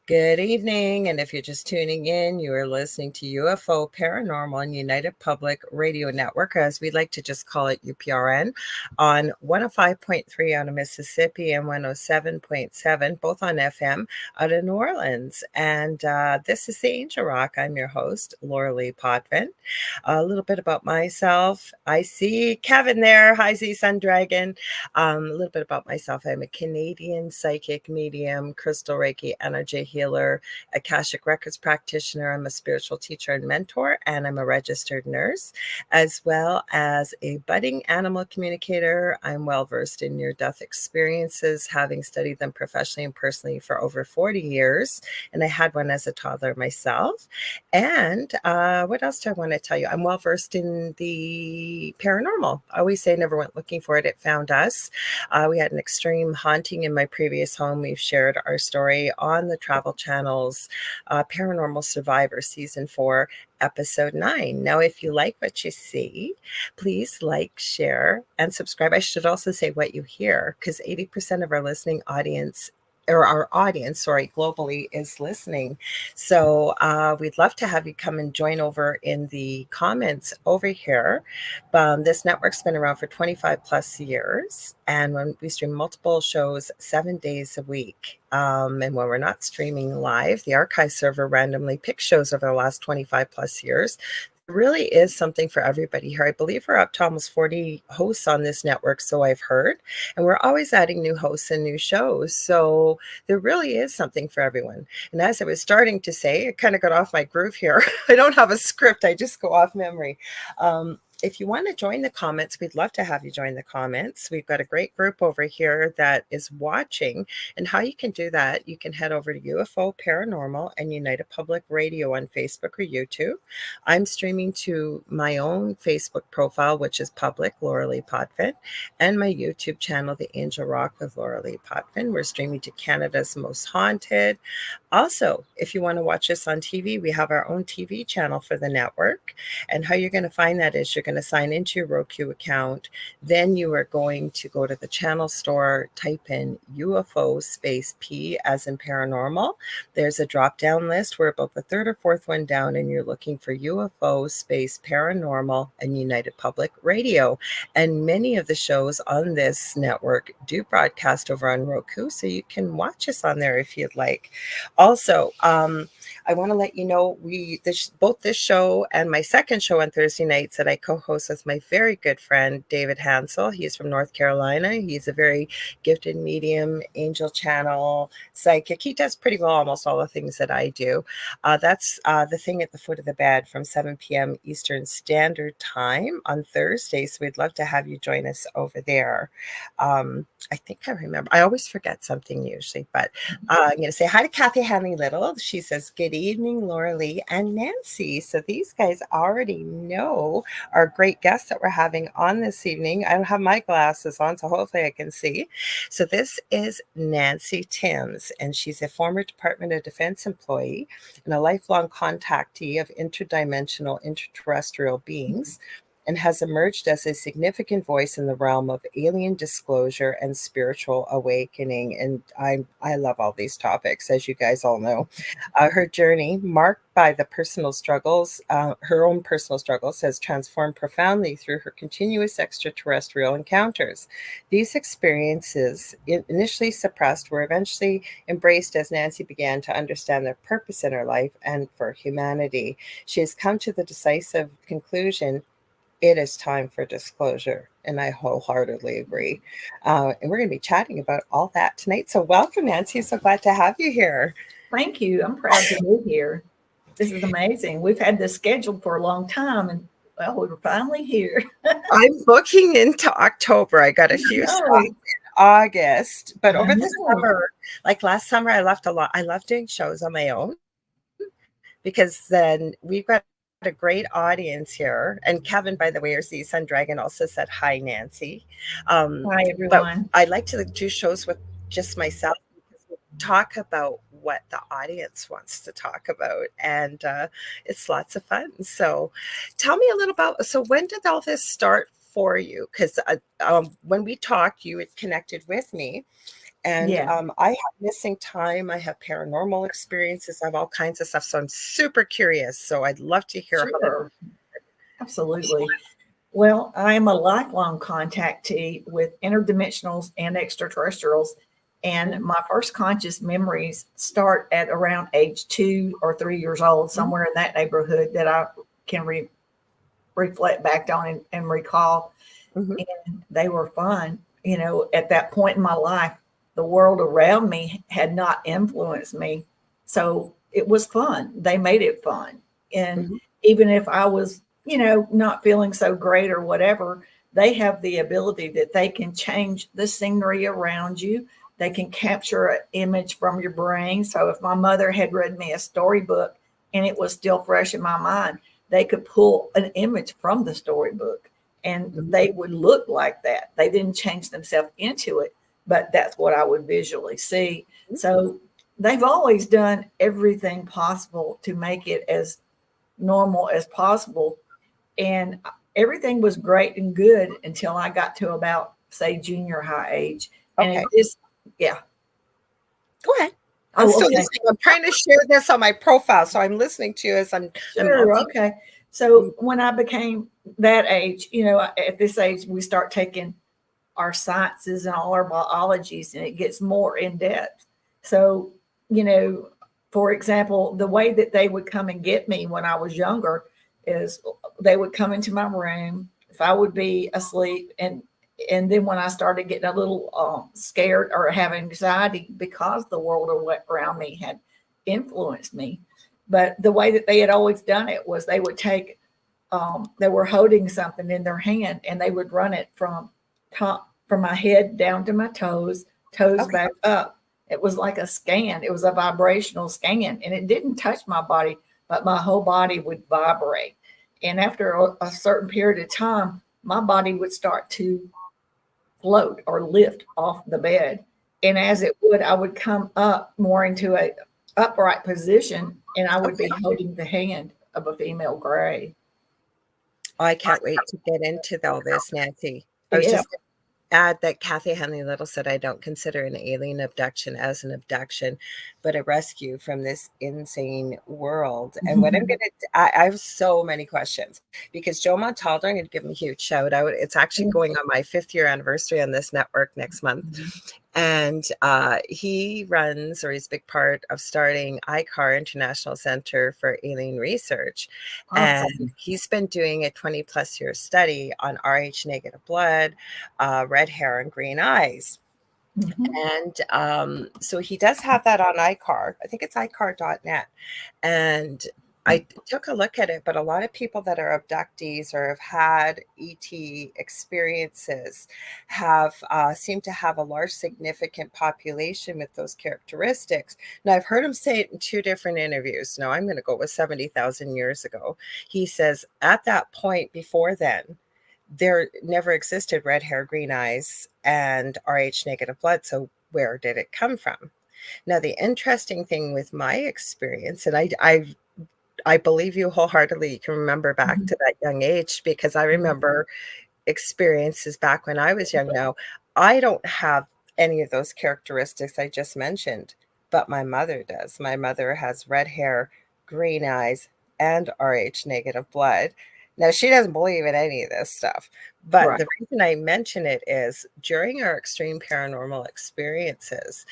Good evening, and if you're just tuning in, you are listening to UFO Paranormal and United Public Radio Network, as we like to just call it UPRN, on 105.3 out of Mississippi and 107.7, both on FM, out of New Orleans. And this is the Angel Rock. I'm your host, Lorilei Potvin. A little bit about myself. I see Kevin there. Hi, Z Sun Dragon. A little bit about myself. I'm a Canadian psychic medium, crystal Reiki energy healer, Akashic Records practitioner. I'm a spiritual teacher and mentor, and I'm a registered nurse, as well as a budding animal communicator. I'm well versed in near-death experiences, having studied them professionally and personally for over 40 years. And I had one as a toddler myself. And what else do I want to tell you? I'm well versed in the paranormal. I always say never went looking for it. It found us. We had an extreme haunting in my previous home. We've shared our story on the Travel Channel's Paranormal Survivor Season 4, Episode 9. Now, if you like what you see, please like, share, and subscribe. I should also say what you hear, because 80% of our listening audience, or our audience, sorry, globally is listening. So we'd love to have you come and join over in the comments over here. This network's been around for 25 plus years, and when we stream multiple shows 7 days a week. And when we're not streaming live, the archive server randomly picks shows over the last 25 plus years. There really is something for everybody here. I believe we're up to almost 40 hosts on this network, so I've heard. And we're always adding new hosts and new shows. So there really is something for everyone. And as I was starting to say, I kind of got off my groove here. I don't have a script. I just go off memory. If you want to join the comments, we'd love to have you join the comments. We've got a great group over here that is watching. And how you can do that, you can head over to UFO Paranormal and United Public Radio on Facebook or YouTube. I'm streaming to my own Facebook profile, which is public, Lorilei Potvin, and my YouTube channel, The Angel Rock with Lorilei Potvin. We're streaming to Canada's Most Haunted. Also, if you want to watch us on TV, we have our own TV channel for the network. And how you're going to find that is you're going to sign into your Roku account. Then you are going to go to the channel store, type in UFO space P as in paranormal. There's a drop down list. We're about the third or fourth one down, and you're looking for UFO space paranormal and United Public Radio. And many of the shows on this network do broadcast over on Roku, so you can watch us on there if you'd like. Also, I want to let you know both this show and my second show on Thursday nights that I co-host with my very good friend David Hansel. He's from North Carolina. He's a very gifted medium, angel channel, psychic. He does pretty well almost all the things that I do. That's the thing at the foot of the bed from 7 p.m. Eastern Standard Time on Thursday. So we'd love to have you join us over there. I think I remember. I always forget something usually, but I'm going to say hi to Kathy Hanley Little. She says, good evening, Lorilei and Nancy. So these guys already know our great guests that we're having on this evening. I don't have my glasses on, so hopefully I can see. So this is Nancy Thames, and she's a former Department of Defense employee and a lifelong contactee of interdimensional interterrestrial beings, and has emerged as a significant voice in the realm of alien disclosure and spiritual awakening. And I love all these topics, as you guys all know. Her journey, marked by the personal struggles, her own personal struggles, has transformed profoundly through her continuous extraterrestrial encounters. These experiences, initially suppressed, were eventually embraced as Nancy began to understand their purpose in her life and for humanity. She has come to the decisive conclusion: it is time for disclosure. And I wholeheartedly agree. And we're going to be chatting about all that tonight. So welcome, Nancy. So glad to have you here. Thank you. I'm proud to be here. This is amazing. We've had this scheduled for a long time, and well, we were finally here. I'm booking into October. I got a few spots in August, but over the summer, like last summer, I left a lot. I love doing shows on my own because then we've got a great audience here. And Kevin, by the way, or Z Sun Dragon, also said hi, Nancy. Hi, everyone. But I like to do shows with just myself because we talk about what the audience wants to talk about, and it's lots of fun. So tell me a little about, so when did all this start for you because when we talked, you had connected with me. And Yeah, I have missing time. I have paranormal experiences. I have all kinds of stuff. So I'm super curious. So I'd love to hear how that. sure. Absolutely. Well, I am a lifelong contactee with interdimensionals and extraterrestrials. And my first conscious memories start at around age 2 or 3 years old, somewhere in that neighborhood that I can reflect back on and recall. Mhm. And they were fun. You know, at that point in my life, the world around me had not influenced me. So it was fun. They made it fun. And Mhm. even if I was, you know, not feeling so great or whatever, they have the ability that they can change the scenery around you. They can capture an image from your brain. So if my mother had read me a storybook and it was still fresh in my mind, they could pull an image from the storybook and Mhm. they would look like that. They didn't change themselves into it, but that's what I would visually see. So they've always done everything possible to make it as normal as possible. And everything was great and good until I got to about, say, junior high age. And Okay. it just, yeah. Go ahead. I'm Oh, still okay. listening. I'm trying to share this on my profile. So I'm listening to you as I'm Sure. Okay. So when I became that age, you know, at this age, we start taking our sciences and all our biologies, and it gets more in depth. So, you know, for example, the way that they would come and get me when I was younger is they would come into my room if I would be asleep, and then when I started getting a little scared or having anxiety because the world around me had influenced me. But the way that they had always done it was they would take they were holding something in their hand and they would run it from my head down to my toes Okay. back up. It was like a scan. It was a vibrational scan, and it didn't touch my body, but my whole body would vibrate. And after a certain period of time, my body would start to float or lift off the bed. And as it would, I would come up more into a upright position, and I would be Okay. holding the hand of a female gray. I can't wait to get into all this, Nancy. I was Yeah. just add that Kathy Henley Little said, I don't consider an alien abduction as an abduction, but a rescue from this insane world. And what I'm going to, I have so many questions because Joe Montaldo, I'm going to give him a huge shout out. It's actually going on my 5th-year anniversary on this network next month. And he runs, or he's a big part of starting ICAR, International Center for Alien Research. And Awesome. he's been doing a 20 plus year study on Rh negative blood, red hair, and green eyes. Mhm. And so he does have that on iCar. I think it's iCar.net. And I took a look at it, but a lot of people that are abductees or have had ET experiences have seem to have a large, significant population with those characteristics. Now, I've heard him say it in 2 different interviews. Now, I'm going to go with 70,000 years ago. He says at that point before then, there never existed red hair, green eyes, and Rh negative blood. So where did it come from? Now, the interesting thing with my experience, and I believe you wholeheartedly, you can remember back to that young age because I remember experiences back when I was young. Now, I don't have any of those characteristics I just mentioned, but my mother does. My mother has red hair, green eyes, and Rh negative blood. Now, she doesn't believe in any of this stuff, but Right. the reason I mention it is during our extreme paranormal experiences,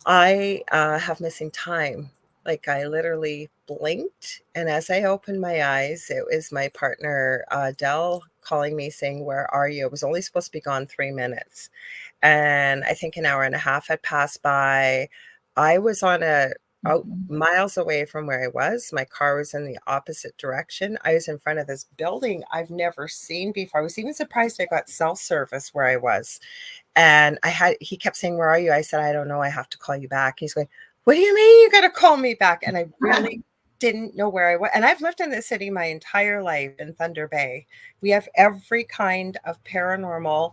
I have missing time. Like I literally blinked, and as I opened my eyes, it was my partner, Dell, calling me saying, "Where are you?" It was only supposed to be gone 3 minutes. And I think an hour and a half had passed by. I was on a out miles away from where I was. My car was in the opposite direction. I was in front of this building I've never seen before. I was even surprised I got cell service where I was. And he kept saying, "Where are you?" I said, "I don't know. I have to call you back." He's going, "What do you mean you got to call me back?" And I really didn't know where I was. And I've lived in this city my entire life in Thunder Bay. We have every kind of paranormal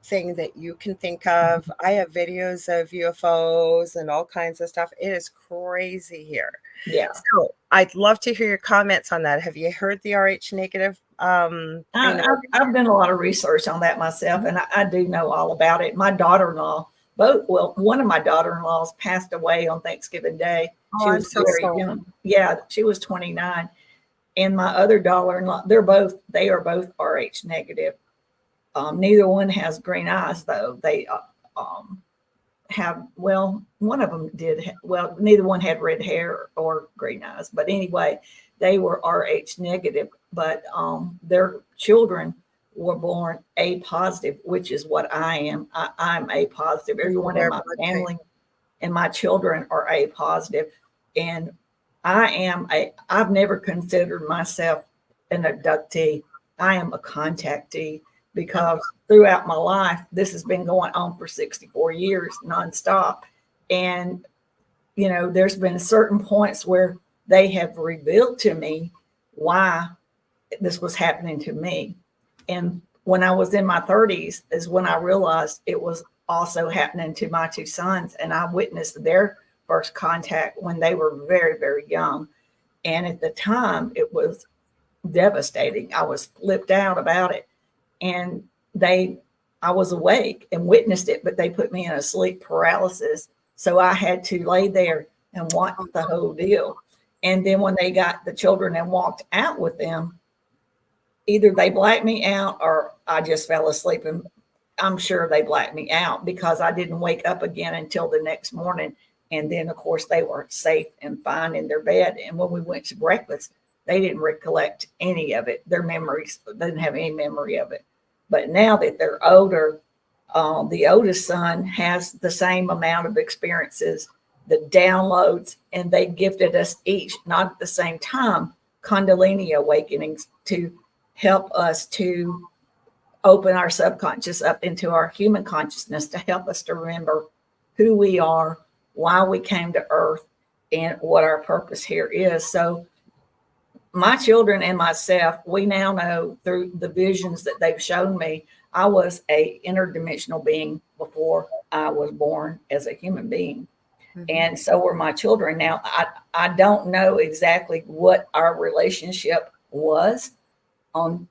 thing that you can think of. I have videos of UFOs and all kinds of stuff. It is crazy here. Yeah. So I'd love to hear your comments on that. Have you heard the Rh negative I know. I've done a lot of research on that myself, and I do know all about it. My daughter-in-law, one of my daughter-in-laws passed away on Thanksgiving Day. Oh, She I'm was so very sorry. young. Yeah, she was 29. And my other daughter-in-law, they are both RH negative. Neither one has green eyes, though. They have, well, one of them did, well, neither one had red hair or green eyes. But anyway, they were RH negative, but their children were born A positive, which is what I am. I'm A positive. Everyone in Their my blood type. family and my children are A positive. And I've never considered myself an abductee. I am a contactee because throughout my life, this has been going on for 64 years nonstop. And, there's been certain points where they have revealed to me why this was happening to me. And when I was in my 30s is when I realized it was also happening to my two sons. And I witnessed their first contact when they were very, very young. And at the time, it was devastating. I was flipped out about it. And I was awake and witnessed it, but they put me in a sleep paralysis. So I had to lay there and watch the whole deal. And then when they got the children and walked out with them, either they blacked me out or I just fell asleep. And I'm sure they blacked me out because I didn't wake up again until the next morning. And then, of course, they were safe and fine in their bed. And when we went to breakfast, they didn't recollect any of it. Their memories didn't have any memory of it. But now that they're older, the oldest son has the same amount of experiences, the downloads, and they gifted us each, not at the same time, Kundalini awakenings to help us to open our subconscious up into our human consciousness, to help us to remember who we are, why we came to Earth, and what our purpose here is. So my children and myself, we now know through the visions that they've shown me, I was a interdimensional being before I was born as a human being. Mm-hmm. And so were my children. Now, I don't know exactly what our relationship was on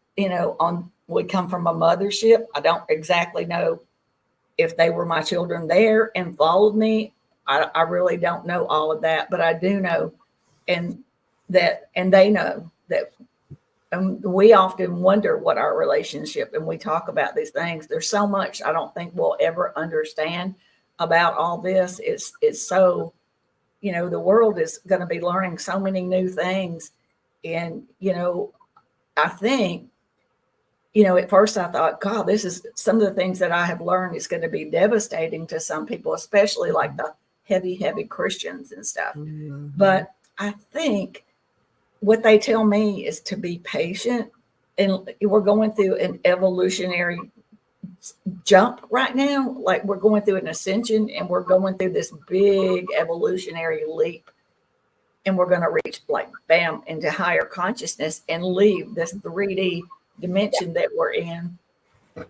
we come from a mothership. I don't exactly know if they were my children there and followed me. I really don't know all of that, but I do know, and they know that. We often wonder what our relationship, and we talk about these things. There's so much I don't think we'll ever understand about all this. It's so, the world is going to be learning so many new things. And, I think, at first I thought, God, this is some of the things that I have learned is going to be devastating to some people, especially like the heavy Christians and stuff. Mm-hmm. But I think what they tell me is to be patient. And we're going through an evolutionary jump right now. Like we're going through an ascension and we're going through this big evolutionary leap. And we're going to reach bam, into higher consciousness and leave this 3D dimension that we're in.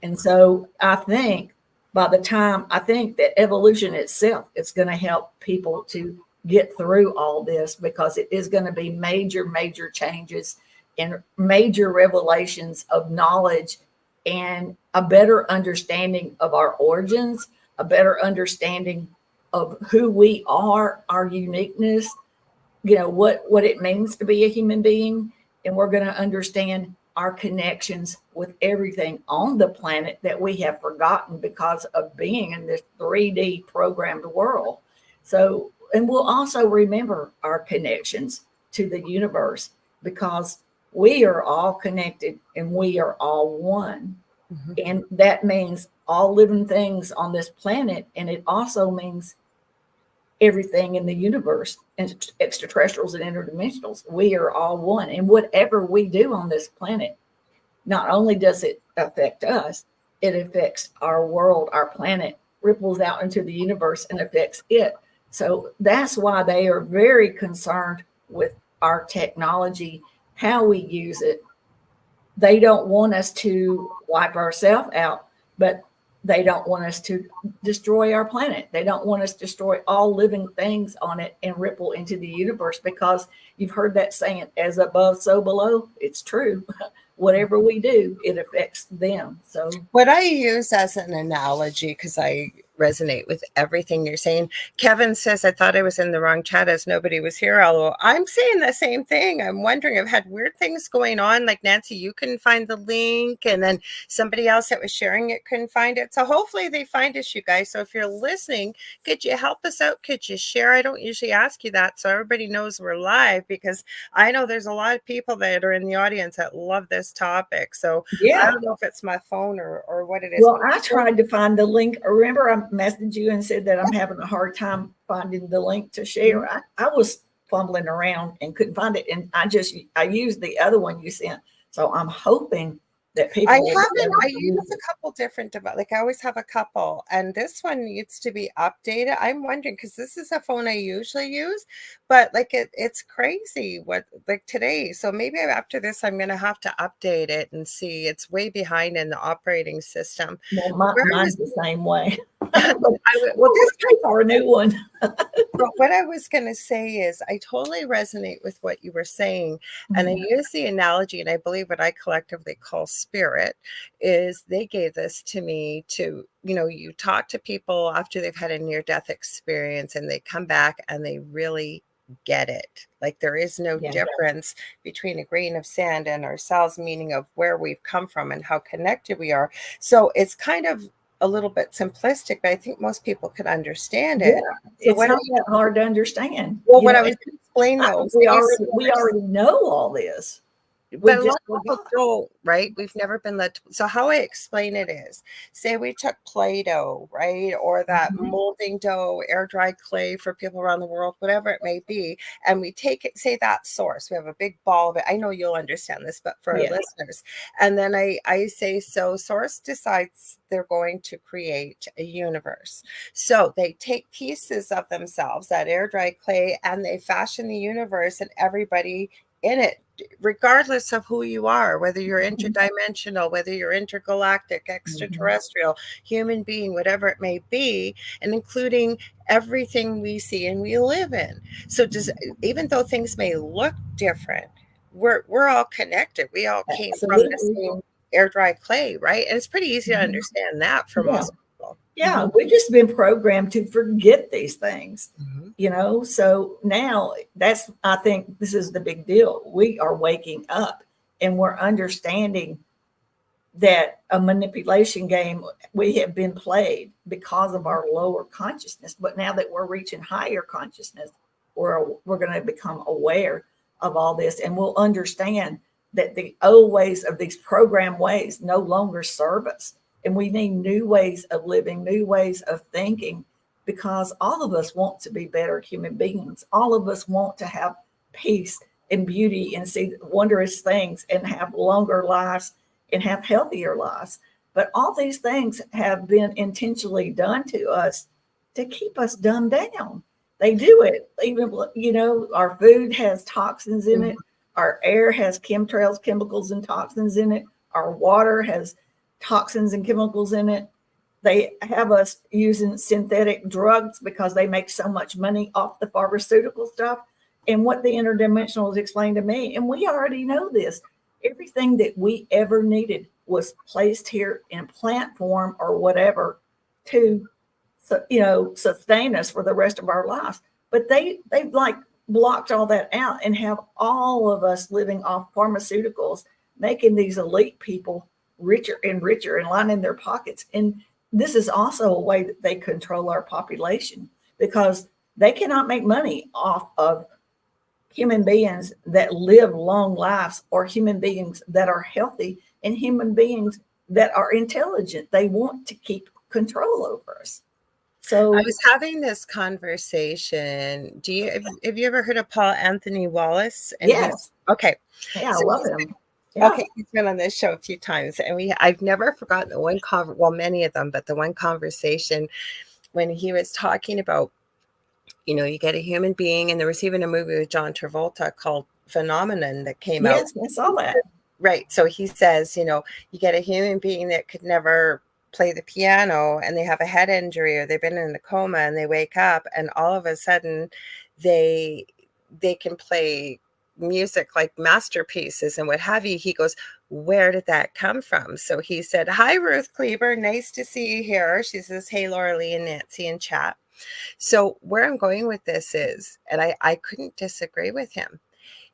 And so I think that evolution itself is going to help people to get through all this, because it is going to be major changes and major revelations of knowledge and a better understanding of our origins, a better understanding of who we are, our uniqueness, what it means to be a human being. And we're going to understand our connections with everything on the planet that we have forgotten because of being in this 3D programmed world. So, and we'll also remember our connections to the universe, because we are all connected and we are all one. Mm-hmm. And that means all living things on this planet. And it also means everything in the universe, and extraterrestrials and interdimensionals. We are all one. And whatever we do on this planet, not only does it affect us, it affects our world, our planet, ripples out into the universe and affects it. So that's why they are very concerned with our technology, how we use it. They don't want us to wipe ourselves out, but they don't want us to destroy our planet. They don't want us to destroy all living things on it and ripple into the universe, because you've heard that saying, as above, so below. It's true. whatever we do, it affects them. So what I use as an analogy, because I resonate with everything you're saying. Kevin says, I thought I was in the wrong chat as nobody was here. Although I'm saying the same thing. I'm wondering, I've had weird things going on. Like Nancy, you couldn't find the link. And then somebody else that was sharing it couldn't find it. So hopefully they find us, you guys. So if you're listening, could you help us out? Could you share? I don't usually ask you that, so everybody knows we're live, because I know there's a lot of people that are in the audience that love this topic. So I don't know if it's my phone or what it is. Well, I tried to find the link. Remember, I messaged you and said that I'm having a hard time finding the link to share. I was fumbling around and couldn't find it. And I used the other one you sent. So I'm hoping that people. I use a couple different like I always have a couple, and this one needs to be updated. I'm wondering, because this is a phone I usually use, but like it's crazy what like today. So maybe after this I'm gonna have to update it and see. It's way behind in the operating system. Well, mine's the same way. Well, this is our new one. But what I was going to say is I totally resonate with what you were saying. And I use the analogy, and I believe what I collectively call spirit is they gave this to me to, you talk to people after they've had a near-death experience and they come back and they really get it. Like there is no difference between a grain of sand and ourselves, meaning of where we've come from and how connected we are. So it's kind of a little bit simplistic, but I think most people could understand it. Yeah, so it's not that hard to understand. Well, what I was explaining though, we already know all this. But a lot of people don't, right? We've never been led to. So how I explain it is, say we took Play-Doh, right? Or that molding dough, air dry clay for people around the world, whatever it may be. And we take it, say that source, we have a big ball of it. I know you'll understand this, but for our listeners. And then I say, so source decides they're going to create a universe. So they take pieces of themselves, that air dry clay, and they fashion the universe and everybody in it, regardless of who you are, whether you're interdimensional, whether you're intergalactic, extraterrestrial, human being, whatever it may be, and including everything we see and we live in. So even though things may look different, we're all connected. We all came from the same air dry clay, right? And it's pretty easy to understand that for most people. Yeah, we've just been programmed to forget these things, so now I think this is the big deal. We are waking up and we're understanding that a manipulation game we have been played because of our lower consciousness. But now that we're reaching higher consciousness, we're going to become aware of all this, and we'll understand that the old ways of these program ways no longer serve us. And we need new ways of living, new ways of thinking, because all of us want to be better human beings. All of us want to have peace and beauty and see wondrous things and have longer lives and have healthier lives. But all these things have been intentionally done to us to keep us dumbed down. They do it. Even, our food has toxins in it. Our air has chemtrails, chemicals, and toxins in it. Our water has toxins and chemicals in it. They have us using synthetic drugs because they make so much money off the pharmaceutical stuff. And what the interdimensionals explained to me, and we already know this, everything that we ever needed was placed here in plant form or whatever to, sustain us for the rest of our lives. But they've like blocked all that out and have all of us living off pharmaceuticals, making these elite people richer and richer and lining their pockets. And this is also a way that they control our population, because they cannot make money off of human beings that live long lives, or human beings that are healthy, and human beings that are intelligent. They want to keep control over us. So I was having this conversation. Have you ever heard of Paul Anthony Wallace? Yes. Okay. Yeah, I love him. Yeah. Okay, he's been on this show a few times, and I've never forgotten the one many of them, but the one conversation when he was talking about, you get a human being, and there was even a movie with John Travolta called Phenomenon that came out. Yes, I saw that. Right. So he says, you get a human being that could never play the piano, and they have a head injury, or they've been in a coma, and they wake up, and all of a sudden they can play music like masterpieces and what have you. He goes, where did that come from? So he said, hi, Ruth Kleber. Nice to see you here. She says, hey, Lorilei and Nancy in chat. So where I'm going with this is, and I couldn't disagree with him.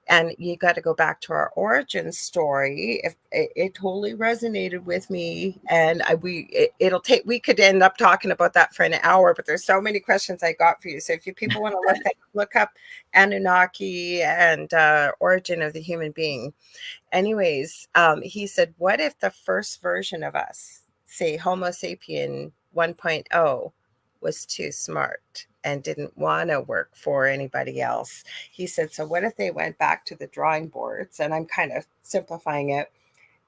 And you got to go back to our origin story. If it totally resonated with me, and it'll take. We could end up talking about that for an hour, but there's so many questions I got for you. So if you people want to look up Anunnaki and origin of the human being. Anyways, he said, what if the first version of us, say Homo sapien 1.0, was too smart and didn't want to work for anybody else? He said, so what if they went back to the drawing boards, and I'm kind of simplifying it,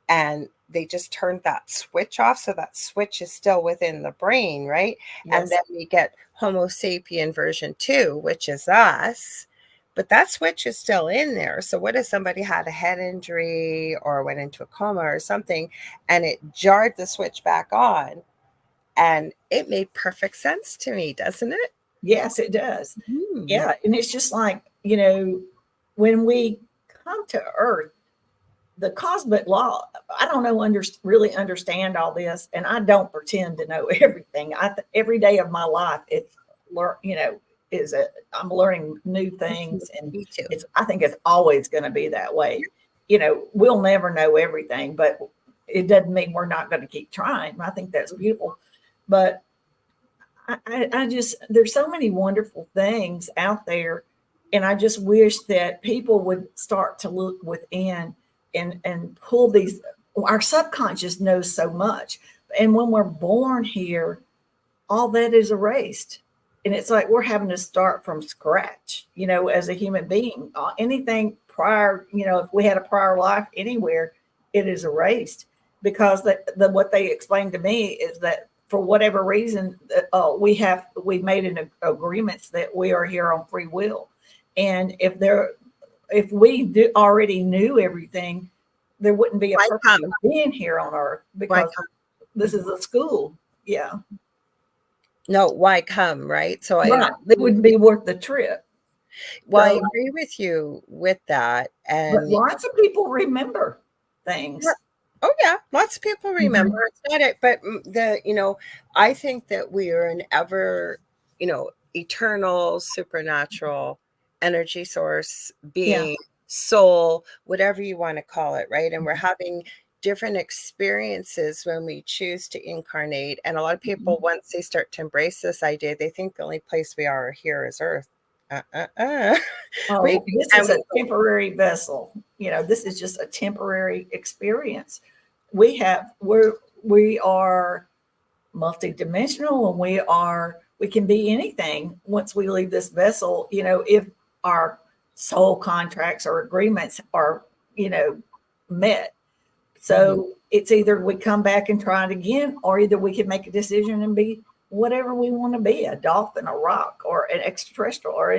and they just turned that switch off, so that switch is still within the brain, right? Yes. And then we get Homo sapien version 2, which is us, but that switch is still in there. So what if somebody had a head injury or went into a coma or something, and it jarred the switch back on? And it made perfect sense to me, doesn't it? Yes, it does. Yeah. And it's just like, you know, when we come to Earth, the cosmic law, I don't know, really understand all this. And I don't pretend to know everything. Every day of my life, it's, you know, I'm learning new things. And me too. I think it's always going to be that way. You know, we'll never know everything, but it doesn't mean we're not going to keep trying. I think that's beautiful. But I just, there's so many wonderful things out there. And I just wish that people would start to look within and pull these. Our subconscious knows so much. And when we're born here, all that is erased. And it's like we're having to start from scratch, you know, as a human being. Anything prior, you know, if we had a prior life anywhere, it is erased. Because what they explained to me is that for whatever reason, we made an agreements that we are here on free will. And if we already knew everything, there wouldn't be a purpose of being here on Earth, because this is a school. Yeah. No, why come, right? So it wouldn't be worth the trip. Well, I agree with you with that. And but lots of people remember things. Oh yeah, lots of people remember. Mm-hmm. It's not it, but I think that we are an ever, eternal, supernatural energy source, being, soul, whatever you want to call it, right? And we're having different experiences when we choose to incarnate. And a lot of people, once they start to embrace this idea, they think the only place we are here is Earth. This is a temporary vessel. This is just a temporary experience. We are multidimensional, and we can be anything once we leave this vessel, if our soul contracts or agreements are, met. So it's either we come back and try it again, or either we can make a decision and be whatever we want to be, a dolphin, a rock, or an extraterrestrial, or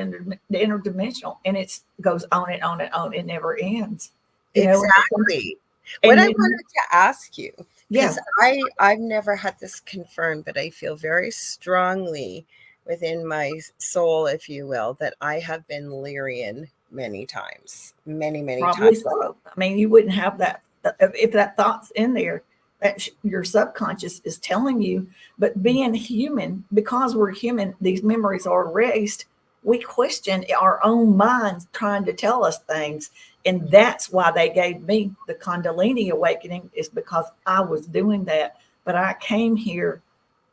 interdimensional. And it goes on and on and on. It never ends. Exactly. What I wanted to ask you, because I've never had this confirmed, but I feel very strongly within my soul, if you will, that I have been Lyrian many times, many Probably times. So. I mean, you wouldn't have that if that thought's in there. That your subconscious is telling you. But being human, because we're human, these memories are erased. We question our own minds trying to tell us things. And that's why they gave me the Kundalini awakening, is because I was doing that. But I came here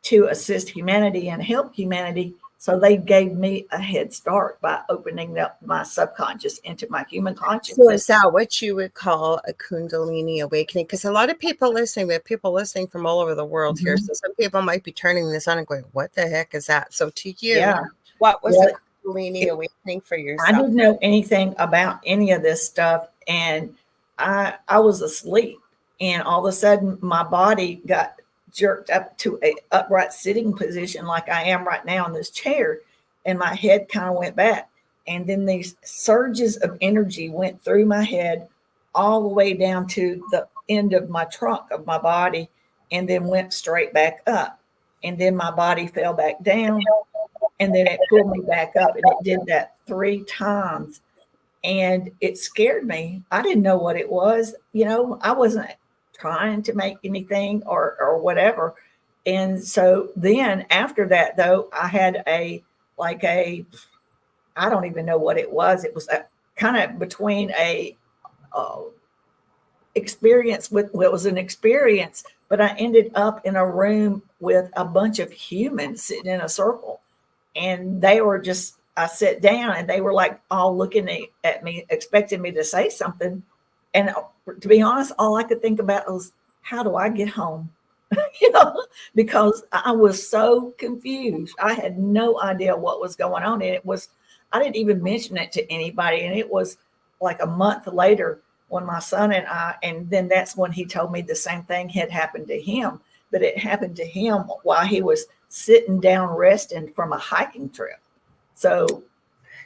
to assist humanity and help humanity. So they gave me a head start by opening up my subconscious into my human consciousness. So is that what you would call a Kundalini awakening? Because a lot of people listening, we have people listening from all over the world here. So some people might be turning this on and going, what the heck is that? So to you, what was a Kundalini awakening for yourself? I didn't know anything about any of this stuff. And I was asleep. And all of a sudden, my body got jerked up to a upright sitting position like I am right now in this chair, and my head kind of went back, and then these surges of energy went through my head all the way down to the end of my trunk of my body, and then went straight back up, and then my body fell back down, and then it pulled me back up, and it did that 3 times. and it scared me. I didn't know what it was. I wasn't trying to make anything or whatever. And so then after that, though, I had like a, I don't even know what it was. It was a kind of between a uh, experience with, well, it was an experience, but I ended up in a room with a bunch of humans sitting in a circle, and they were just, I sat down and they were like all looking at me, expecting me to say something. And to be honest, all I could think about was, how do I get home? you know, because I was so confused. I had no idea what was going on. And it was, I didn't even mention it to anybody. And it was like a month later when my son and then that's when he told me the same thing had happened to him, but it happened to him while he was sitting down resting from a hiking trip. So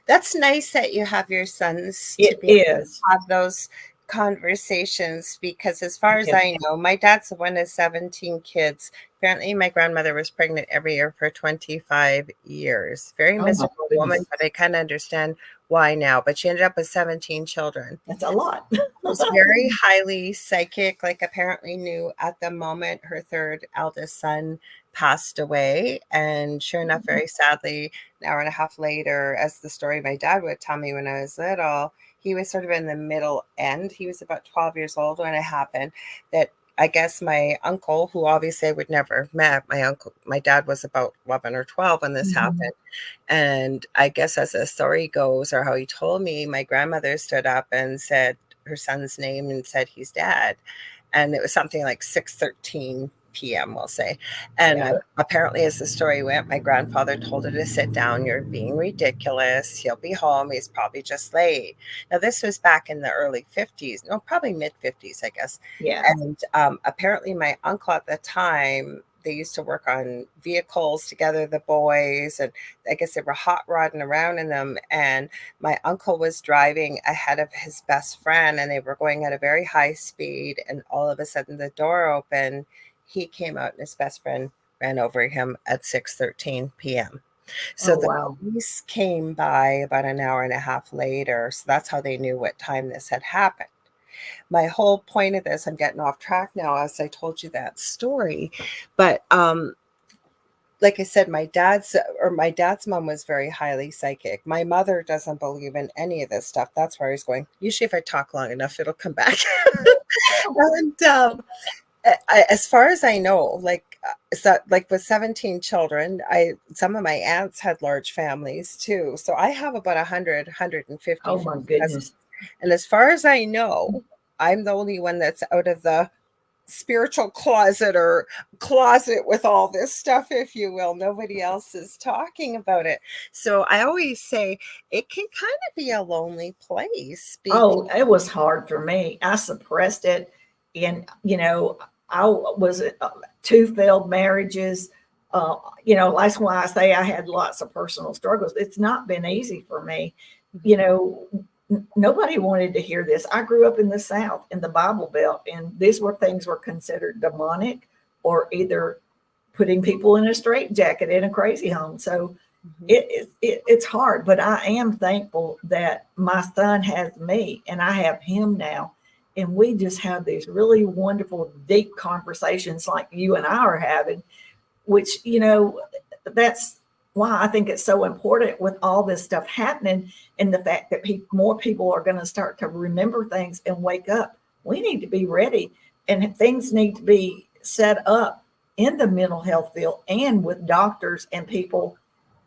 That's nice that you have your sons to it be able to is. have those conversations, because as far as Yeah. I know, my dad's one of 17 kids. Apparently, my grandmother was pregnant every year for 25 years. Very Oh my miserable woman, goodness. but I kind of understand why now. But she ended up with 17 children. That's a lot. Was very highly psychic, like apparently knew at the moment her third eldest son passed away. And sure enough, very sadly, an hour and a half later, as the story my dad would tell me when I was little, he was sort of in the middle end. He was about 12 years old when it happened. That I guess my uncle, who obviously I would never have met, my dad was about 11 or 12 when this Mhm. happened. And I guess as the story goes, or how he told me, my grandmother stood up and said her son's name and said he's dead. And it was something like 6:13 p.m., we'll say. And Yeah. apparently, as the story went, my grandfather told her to sit down. You're being ridiculous. He'll be home. He's probably just late. Now, this was back in the early 50s, no, probably mid 50s, I guess. Yeah. And apparently, my uncle at the time, they used to work on vehicles together, the boys, and I guess they were hot rodding around in them. And my uncle was driving ahead of his best friend, and they were going at a very high speed. And all of a sudden, the door opened. He came out, and his best friend ran over him at 6:13 p.m. So Oh the wow. police came by about an hour and a half later. So that's how they knew what time this had happened. My whole point of this, I'm getting off track now as I told you that story, but like I said, my dad's mom was very highly psychic. My mother doesn't believe in any of this stuff. That's where I was going. Usually, if I talk long enough, it'll come back. And as far as I know, so, like with 17 children, I some of my aunts had large families too. So I have about 150 Oh my cousins. goodness. And as far as I know, I'm the only one that's out of the spiritual closet, or closet with all this stuff, if you will. Nobody else is talking about it. So I always say it can kind of be a lonely place. Oh, it was hard for me. I suppressed it. And, I was two failed marriages. That's why I say I had lots of personal struggles. It's not been easy for me. You know, Nobody wanted to hear this. I grew up in the South, in the Bible Belt, and these were things were considered demonic or either putting people in a straitjacket in a crazy home. So Mhm. it's hard, but I am thankful that my son has me and I have him now. And we just have these really wonderful, deep conversations like you and I are having, which, that's why I think it's so important with all this stuff happening and the fact that more people are going to start to remember things and wake up. We need to be ready, and things need to be set up in the mental health field and with doctors and people,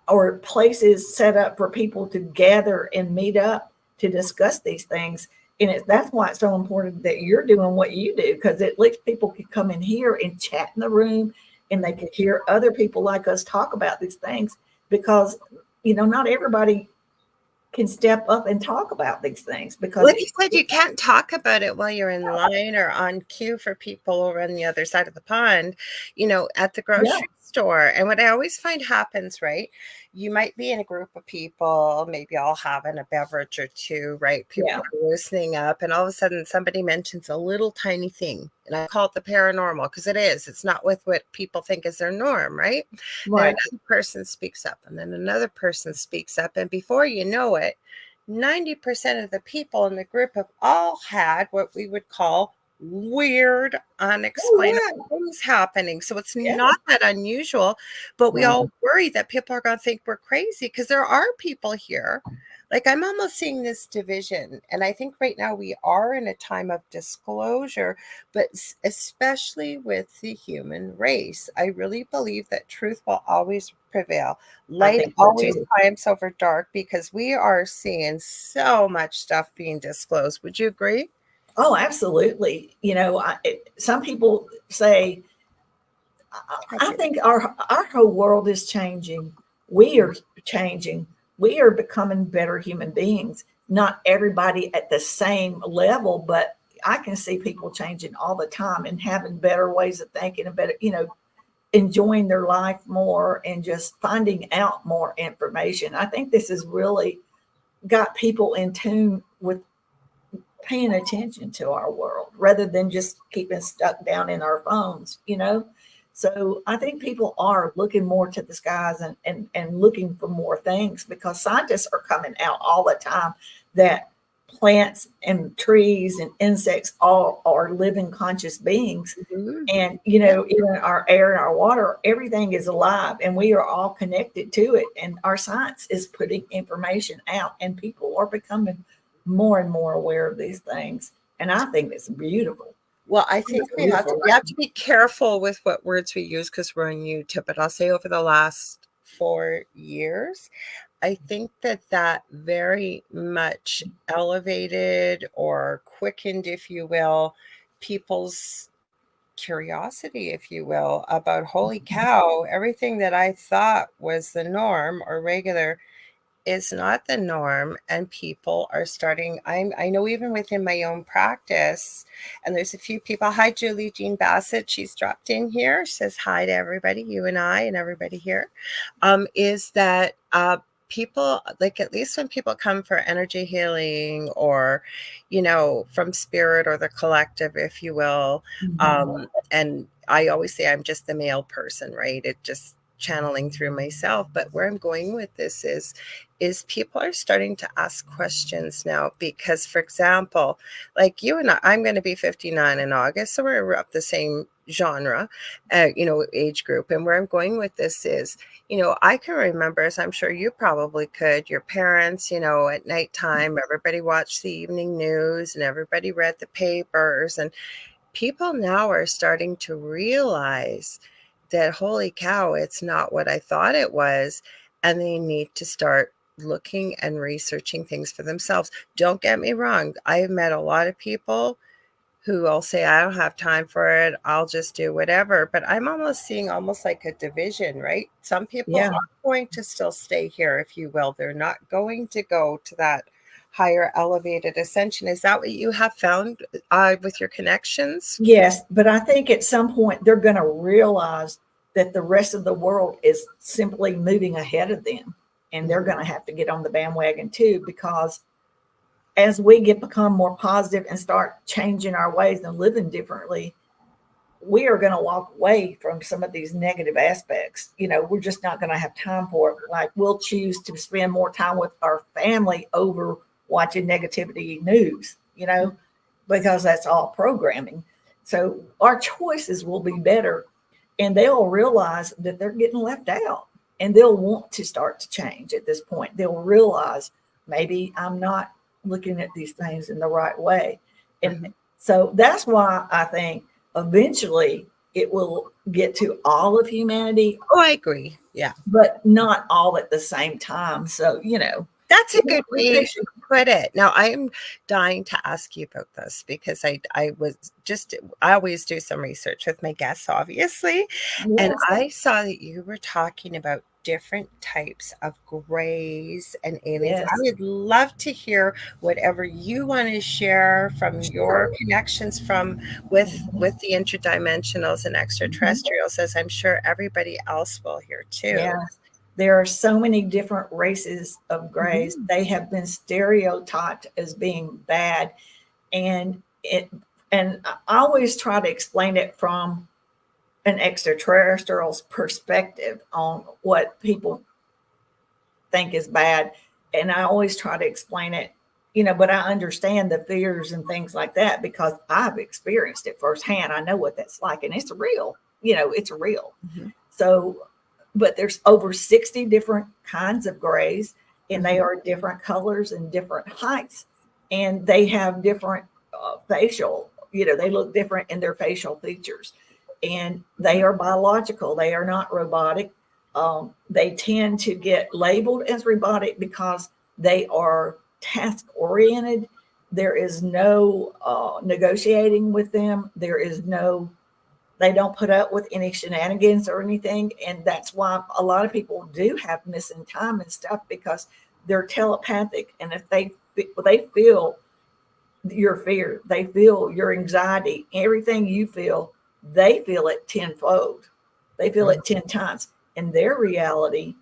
or places set up for people to gather and meet up to discuss these things. And that's why it's so important that you're doing what you do, because at least people can come in here and chat in the room and they can hear other people like us talk about these things, because not everybody can step up and talk about these things because Like you said, you can't talk about it while you're in line or on queue for people over on the other side of the pond, at the yeah, grocery store. And what I always find happens, right? You might be in a group of people, maybe all having a beverage or two, right? People yeah, are loosening up, and all of a sudden somebody mentions a little tiny thing. And I call it the paranormal, because it is. It's not with what people think is their norm, right? Then right, another person speaks up, and then another person speaks up. And before you know it, 90% of the people in the group have all had what we would call weird, Oh, unexplainable things happening. So it's yeah. not that unusual, but we No. all worry that people are going to think we're crazy because there are people here. Like I'm almost seeing this division. And I think right now we are in a time of disclosure, but especially with the human race. I really believe that truth will always prevail. I Light think so always too. triumphs over dark because we are seeing so much stuff being disclosed. Would you agree? Oh, absolutely. Some people say, I think our whole world is changing. We are changing. We are becoming better human beings. Not everybody at the same level, but I can see people changing all the time and having better ways of thinking and better, enjoying their life more and just finding out more information. I think this has really got people in tune with paying attention to our world rather than just keeping stuck down in our phones. So I think people are looking more to the skies and looking for more things because scientists are coming out all the time that plants and trees and insects all are living conscious beings. Mhm. And Yeah. even our air and our water, everything is alive and we are all connected to it. And our science is putting information out and people are becoming more and more aware of these things. And I think it's beautiful. Well, I It's think a beautiful we have thing. to be careful with what words we use because we're on YouTube. But I'll say over the last 4 years, I think that that very much elevated or quickened, if you will, people's curiosity, if you will, about holy cow, everything that I thought was the norm or regular is not the norm, and people are starting. I know even within my own practice, and there's a few people. Hi, Julie Jean Bassett. She's dropped in here. She says hi to everybody, you and I, and everybody here. Is that people like at least when people come for energy healing or from spirit or the collective, if you will, Mhm. and I always say I'm just the male person, right? It just channeling through myself. But where I'm going with this is people are starting to ask questions now because, for example, like you and I'm going to be 59 in August, so we're up the same genre, age group. And where I'm going with this is, I can remember, as I'm sure you probably could, your parents, at nighttime, everybody watched the evening news and everybody read the papers. And people now are starting to realize that, holy cow, it's not what I thought it was. And they need to start looking and researching things for themselves. Don't get me wrong. I've met a lot of people who will say, I don't have time for it. I'll just do whatever. But I'm almost seeing almost like a division, right? Some people Yeah. are going to still stay here, if you will. They're not going to go to that higher elevated ascension. Is that what you have found with your connections? Yes. But I think at some point they're going to realize that the rest of the world is simply moving ahead of them. And they're Mhm. going to have to get on the bandwagon too, because as we become more positive and start changing our ways and living differently, we are going to walk away from some of these negative aspects. We're just not going to have time for it. Like we'll choose to spend more time with our family over watching negativity news, because that's all programming. So our choices will be better and they'll realize that they're getting left out and they'll want to start to change at this point. They'll realize maybe I'm not looking at these things in the right way. And Mhm. so that's why I think eventually it will get to all of humanity, Oh, I agree. Yeah. but not all at the same time. So, That's a we're, good we're way to fixing. put it. Now, I'm dying to ask you about this because I always do some research with my guests, obviously. And Yes, I saw that you were talking about different types of grays and aliens. I yes, would love to hear whatever you want to share from your sure. connections with Mhm, the interdimensionals and mhm. extraterrestrials, as I'm sure everybody else will hear too. Yeah. There are so many different races of grays. Mhm. They have been stereotyped as being bad. And I always try to explain it from an extraterrestrial's perspective on what people think is bad. and I always try to explain it, but I understand the fears and things like that because I've experienced it firsthand. I know what that's like, and it's real. It's real. Mm-hmm. So, but there's over 60 different kinds of grays, and they Mm-hmm. are different colors and different heights, and they have different facial. They look different in their facial features, and they are biological. They are not robotic. They tend to get labeled as robotic because they are task oriented. There is no negotiating with them. They don't put up with any shenanigans or anything. And that's why a lot of people do have missing time and stuff, because they're telepathic. And if they feel your fear, they feel your anxiety, everything you feel, they feel it tenfold. They feel it 10 times. In their reality,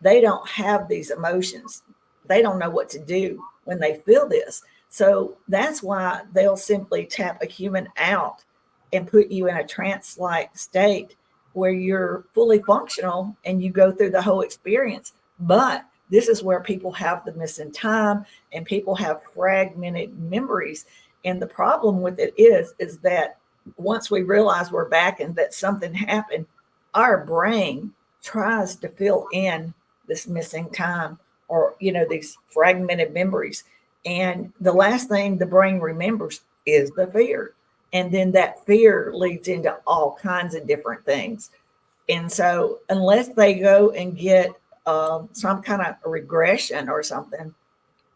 they don't have these emotions. They don't know what to do when they feel this. So that's why they'll simply tap a human out and put you in a trance-like state where you're fully functional and you go through the whole experience. But this is where people have the missing time and people have fragmented memories. And the problem with it is that once we realize we're back and that something happened, our brain tries to fill in this missing time or, these fragmented memories. And the last thing the brain remembers is the fear. And then that fear leads into all kinds of different things. And so unless they go and get some kind of regression or something,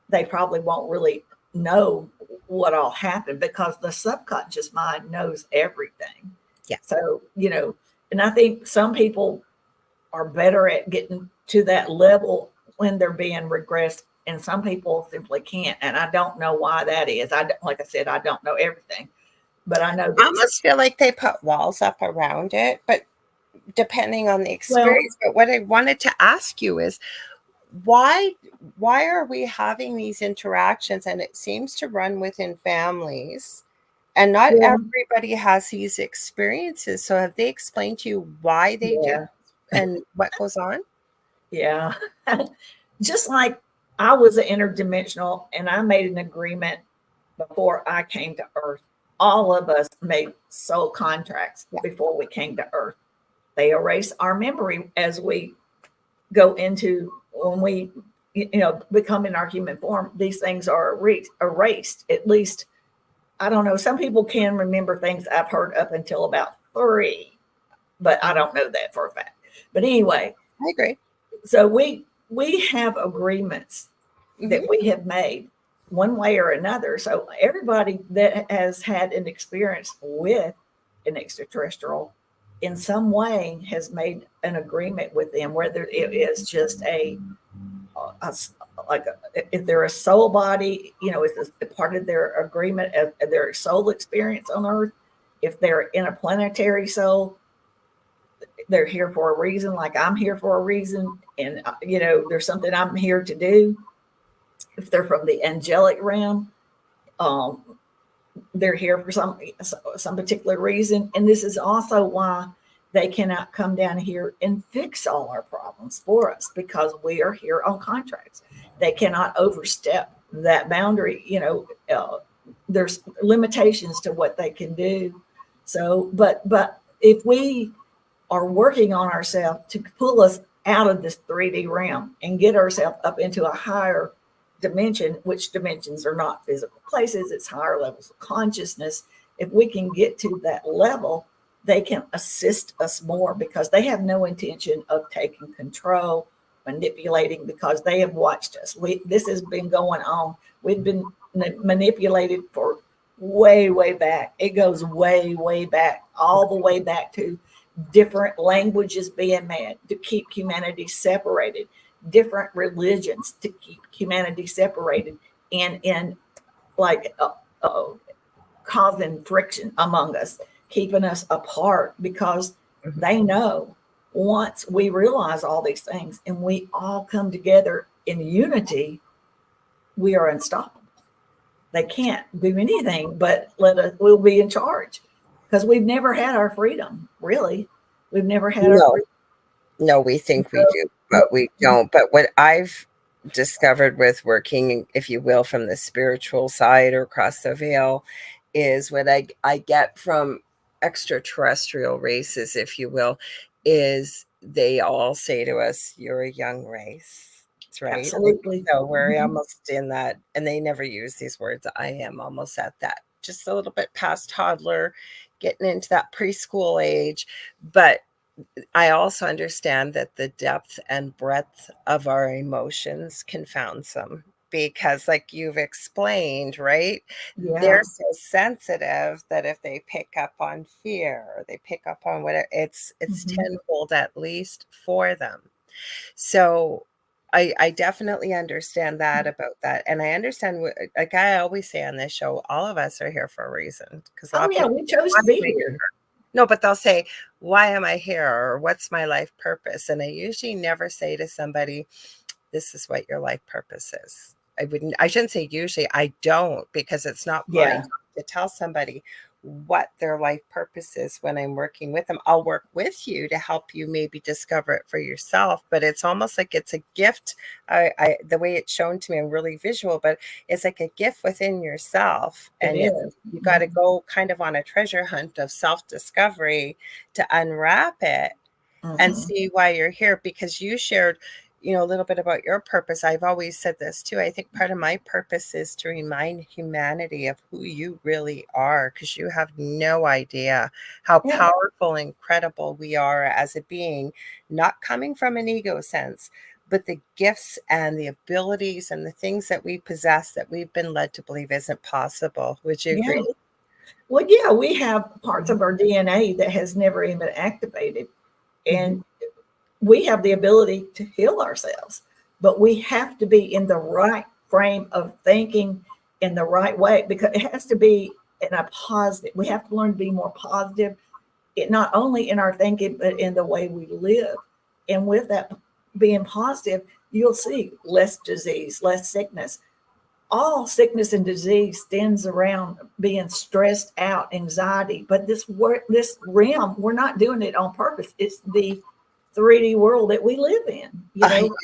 they probably won't really know what all happened, because the subconscious mind knows everything. Yeah. So, and I think some people are better at getting to that level when they're being regressed, and some people simply can't. And I don't know why that is. Like I said, I don't know everything, but I know I that. almost feel like they put walls up around it, but depending on the experience. But what I wanted to ask you is why are we having these interactions? And it seems to run within families, and not everybody has these experiences. So have they explained to you why they do and what goes on? Yeah. Just like I was an interdimensional and I made an agreement before I came to Earth. All of us made soul contracts before we came to Earth. They erase our memory as we go into, when we, become in our human form. These things are erased. At least, I don't know. Some people can remember things I've heard up until about 3, but I don't know that for a fact. But anyway, I agree. So we have agreements that we have made one way or another. So everybody that has had an experience with an extraterrestrial in some way has made an agreement with them, whether it is just if they're a soul body, it's a part of their agreement of their soul experience on Earth. If they're interplanetary soul, they're here for a reason, like I'm here for a reason. And, there's something I'm here to do. If they're from the angelic realm, they're here for some particular reason. And this is also why they cannot come down here and fix all our problems for us, because we are here on contracts. They cannot overstep that boundary. There's limitations to what they can do. So, but if we are working on ourselves to pull us out of this 3D realm and get ourselves up into a higher dimension, which dimensions are not physical places, it's higher levels of consciousness. If we can get to that level, they can assist us more, because they have no intention of taking control, manipulating, because they have watched us. This has been going on. We've been manipulated for way back. It goes way back, all the way back to different languages being made to keep humanity separated, different religions to keep humanity separated, and in like causing friction among us, keeping us apart, because they know once we realize all these things and we all come together in unity, we are unstoppable. They can't do anything but we'll be in charge, because we've never had our freedom, really. We've never had our freedom. No, we think we do, but we don't. But what I've discovered with working, if you will, from the spiritual side or across the veil, is what I get from extraterrestrial races, if you will, is they all say to us, "You're a young race." That's right. Like, Absolutely. so we're Mhm. almost in that, and they never use these words. I am almost at that, just a little bit past toddler, getting into that preschool age, but I also understand that the depth and breadth of our emotions confounds some because, like you've explained, right? Yeah, They're so sensitive that if they pick up on fear or they pick up on whatever, it's mhm. tenfold at least for them. So I definitely understand that about that. And I understand what, like I always say on this show, all of us are here for a reason. Because a lot Oh of yeah, people, we chose why to be am I here. no, but they'll say, "Why am I here?" or "What's my life purpose?" And I usually never say to somebody, "This is what your life purpose is." I shouldn't say usually, I don't, because it's not my Yeah, job to tell somebody what their life purpose is when I'm working with them. I'll work with you to help you maybe discover it for yourself, but it's almost like it's a gift. The way it's shown to me, I'm really visual, but it's like a gift within yourself, it and is. you got to Mhm. go kind of on a treasure hunt of self discovery to unwrap it and Mhm. see why you're here, because you shared, a little bit about your purpose. I've always said this too. I think part of my purpose is to remind humanity of who you really are, because you have no idea how Yeah, powerful and incredible we are as a being, not coming from an ego sense, but the gifts and the abilities and the things that we possess that we've been led to believe isn't possible. Would you yeah. agree? Well, yeah, we have parts Mhm. of our DNA that has never even been activated, Mhm. and we have the ability to heal ourselves, but we have to be in the right frame of thinking in the right way, because it has to be in a positive. We have to learn to be more positive, it not only in our thinking but in the way we live. And with that being positive, you'll see less disease, less sickness. All sickness and disease stems around being stressed out, anxiety. But this realm, we're not doing it on purpose. It's the 3D world that we live in. You I know.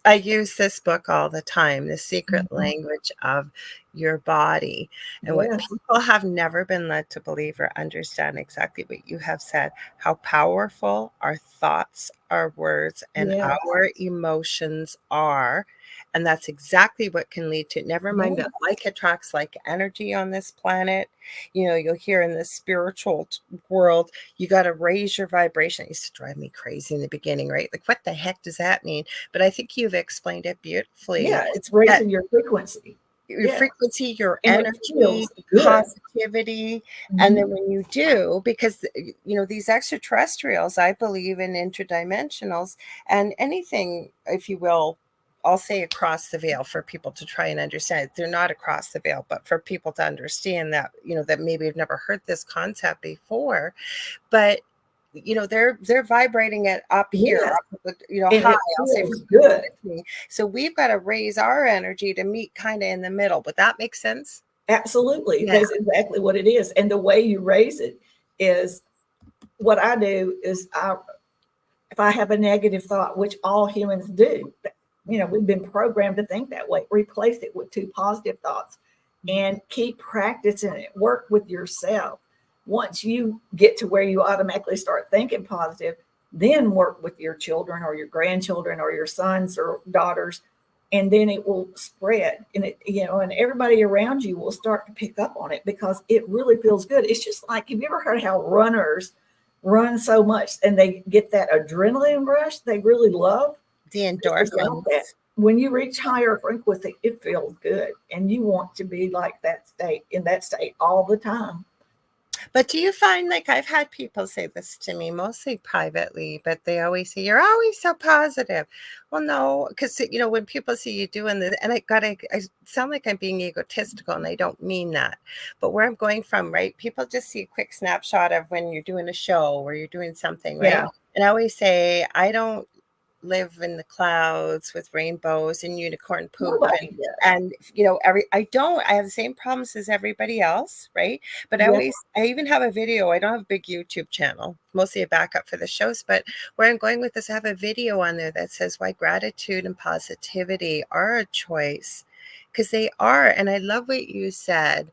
I use this book all the time, The Secret Mhm. Language of Your Body. And what Yes. people have never been led to believe or understand exactly what you have said, how powerful our thoughts, our words, and Yes. our emotions are. And that's exactly what can lead to, never mind Yeah. that like attracts like energy on this planet. You'll hear in the spiritual world, you got to raise your vibration. It used to drive me crazy in the beginning, right? Like, what the heck does that mean? But I think you've explained it beautifully, Yeah. It's that raising your frequency. your Yeah. frequency, your And it energy, feels good. positivity, and then Mhm. when you do, because these extraterrestrials, I believe in interdimensionals and anything, if you will, I'll say across the veil for people to try and understand it. They're not across the veil, but for people to understand that, that maybe have never heard this concept before, but they're vibrating it up here, Yes. up, And high, it I'll say, for feels people good. listening. So we've got to raise our energy to meet kind of in the middle. Would that make sense? Absolutely. Yeah. That's exactly what it is. And the way you raise it is, what I do is, if I have a negative thought, which all humans do, we've been programmed to think that way, replace it with two positive thoughts and keep practicing it. Work with yourself. Once you get to where you automatically start thinking positive, then work with your children or your grandchildren or your sons or daughters, and then it will spread, and and everybody around you will start to pick up on it, because it really feels good. It's just like, have you ever heard how runners run so much and they get that adrenaline rush they really love? The It's about that. endorphins. When you reach higher frequency, it feels good, and you want to be like that state, in that state all the time. But do you find, like, I've had people say this to me, mostly privately, but they always say, "You're always so positive." Well, no, because when people see you doing this, and I sound like I'm being egotistical, and I don't mean that. But where I'm going from, right? People just see a quick snapshot of when you're doing a show or you're doing something, right? Yeah. And I always say, I don't live in the clouds with rainbows and unicorn poop. Nobody does. And I have the same problems as everybody else, right? But Yeah. I even have a video. I don't have a big YouTube channel, mostly a backup for the shows, but where I'm going with this, I have a video on there that says why gratitude and positivity are a choice, because they are. And I love what you said,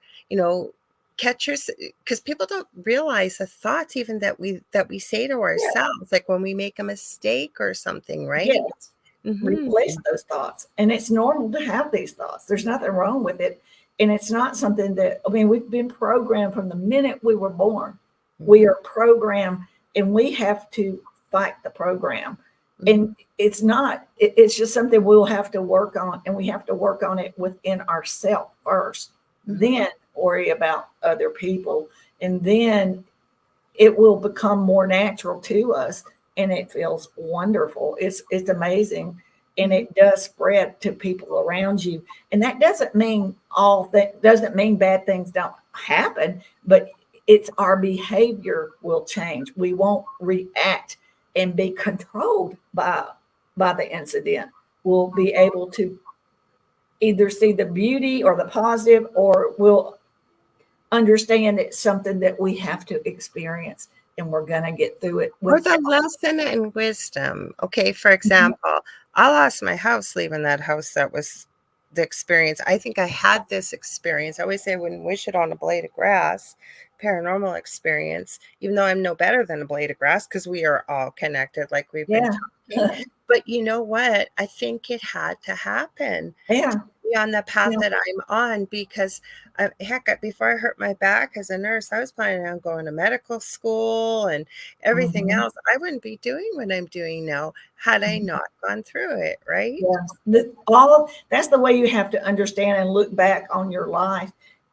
catch your, because people don't realize the thoughts even that we say to Yeah. ourselves, like when we make a mistake or something, right? Yes. Mm-hmm. Replace those thoughts. And it's normal to have these thoughts. There's nothing wrong with it. And it's not something that, I mean, we've been programmed from the minute we were born. We are programmed and we have to fight the program. And it's just something we'll have to work on. And we have to work on it within ourselves first, then worry about other people. And then it will become more natural to us and it feels wonderful. It's amazing. And it does spread to people around you. And that doesn't mean doesn't mean bad things don't happen, but it's our behavior will change. We won't react and be controlled by the incident. We'll be able to either see the beauty or the positive, or we'll understand it's something that we have to experience and we're going to get through it Or with the lesson and wisdom. Okay, for example, I lost my house leaving that house. That was the experience. I think I had this experience. I always say I wouldn't wish it on a blade of grass, paranormal experience, even though I'm no better than a blade of grass because we are all connected like we've been talking. But you know what? I think it had to happen. Yeah. Be on the path Yeah. that I'm on, because heck, before I hurt my back as a nurse, I was planning on going to medical school and everything else. I wouldn't be doing what I'm doing now had I not gone through it, right? Yeah. That's the way you have to understand and look back on your life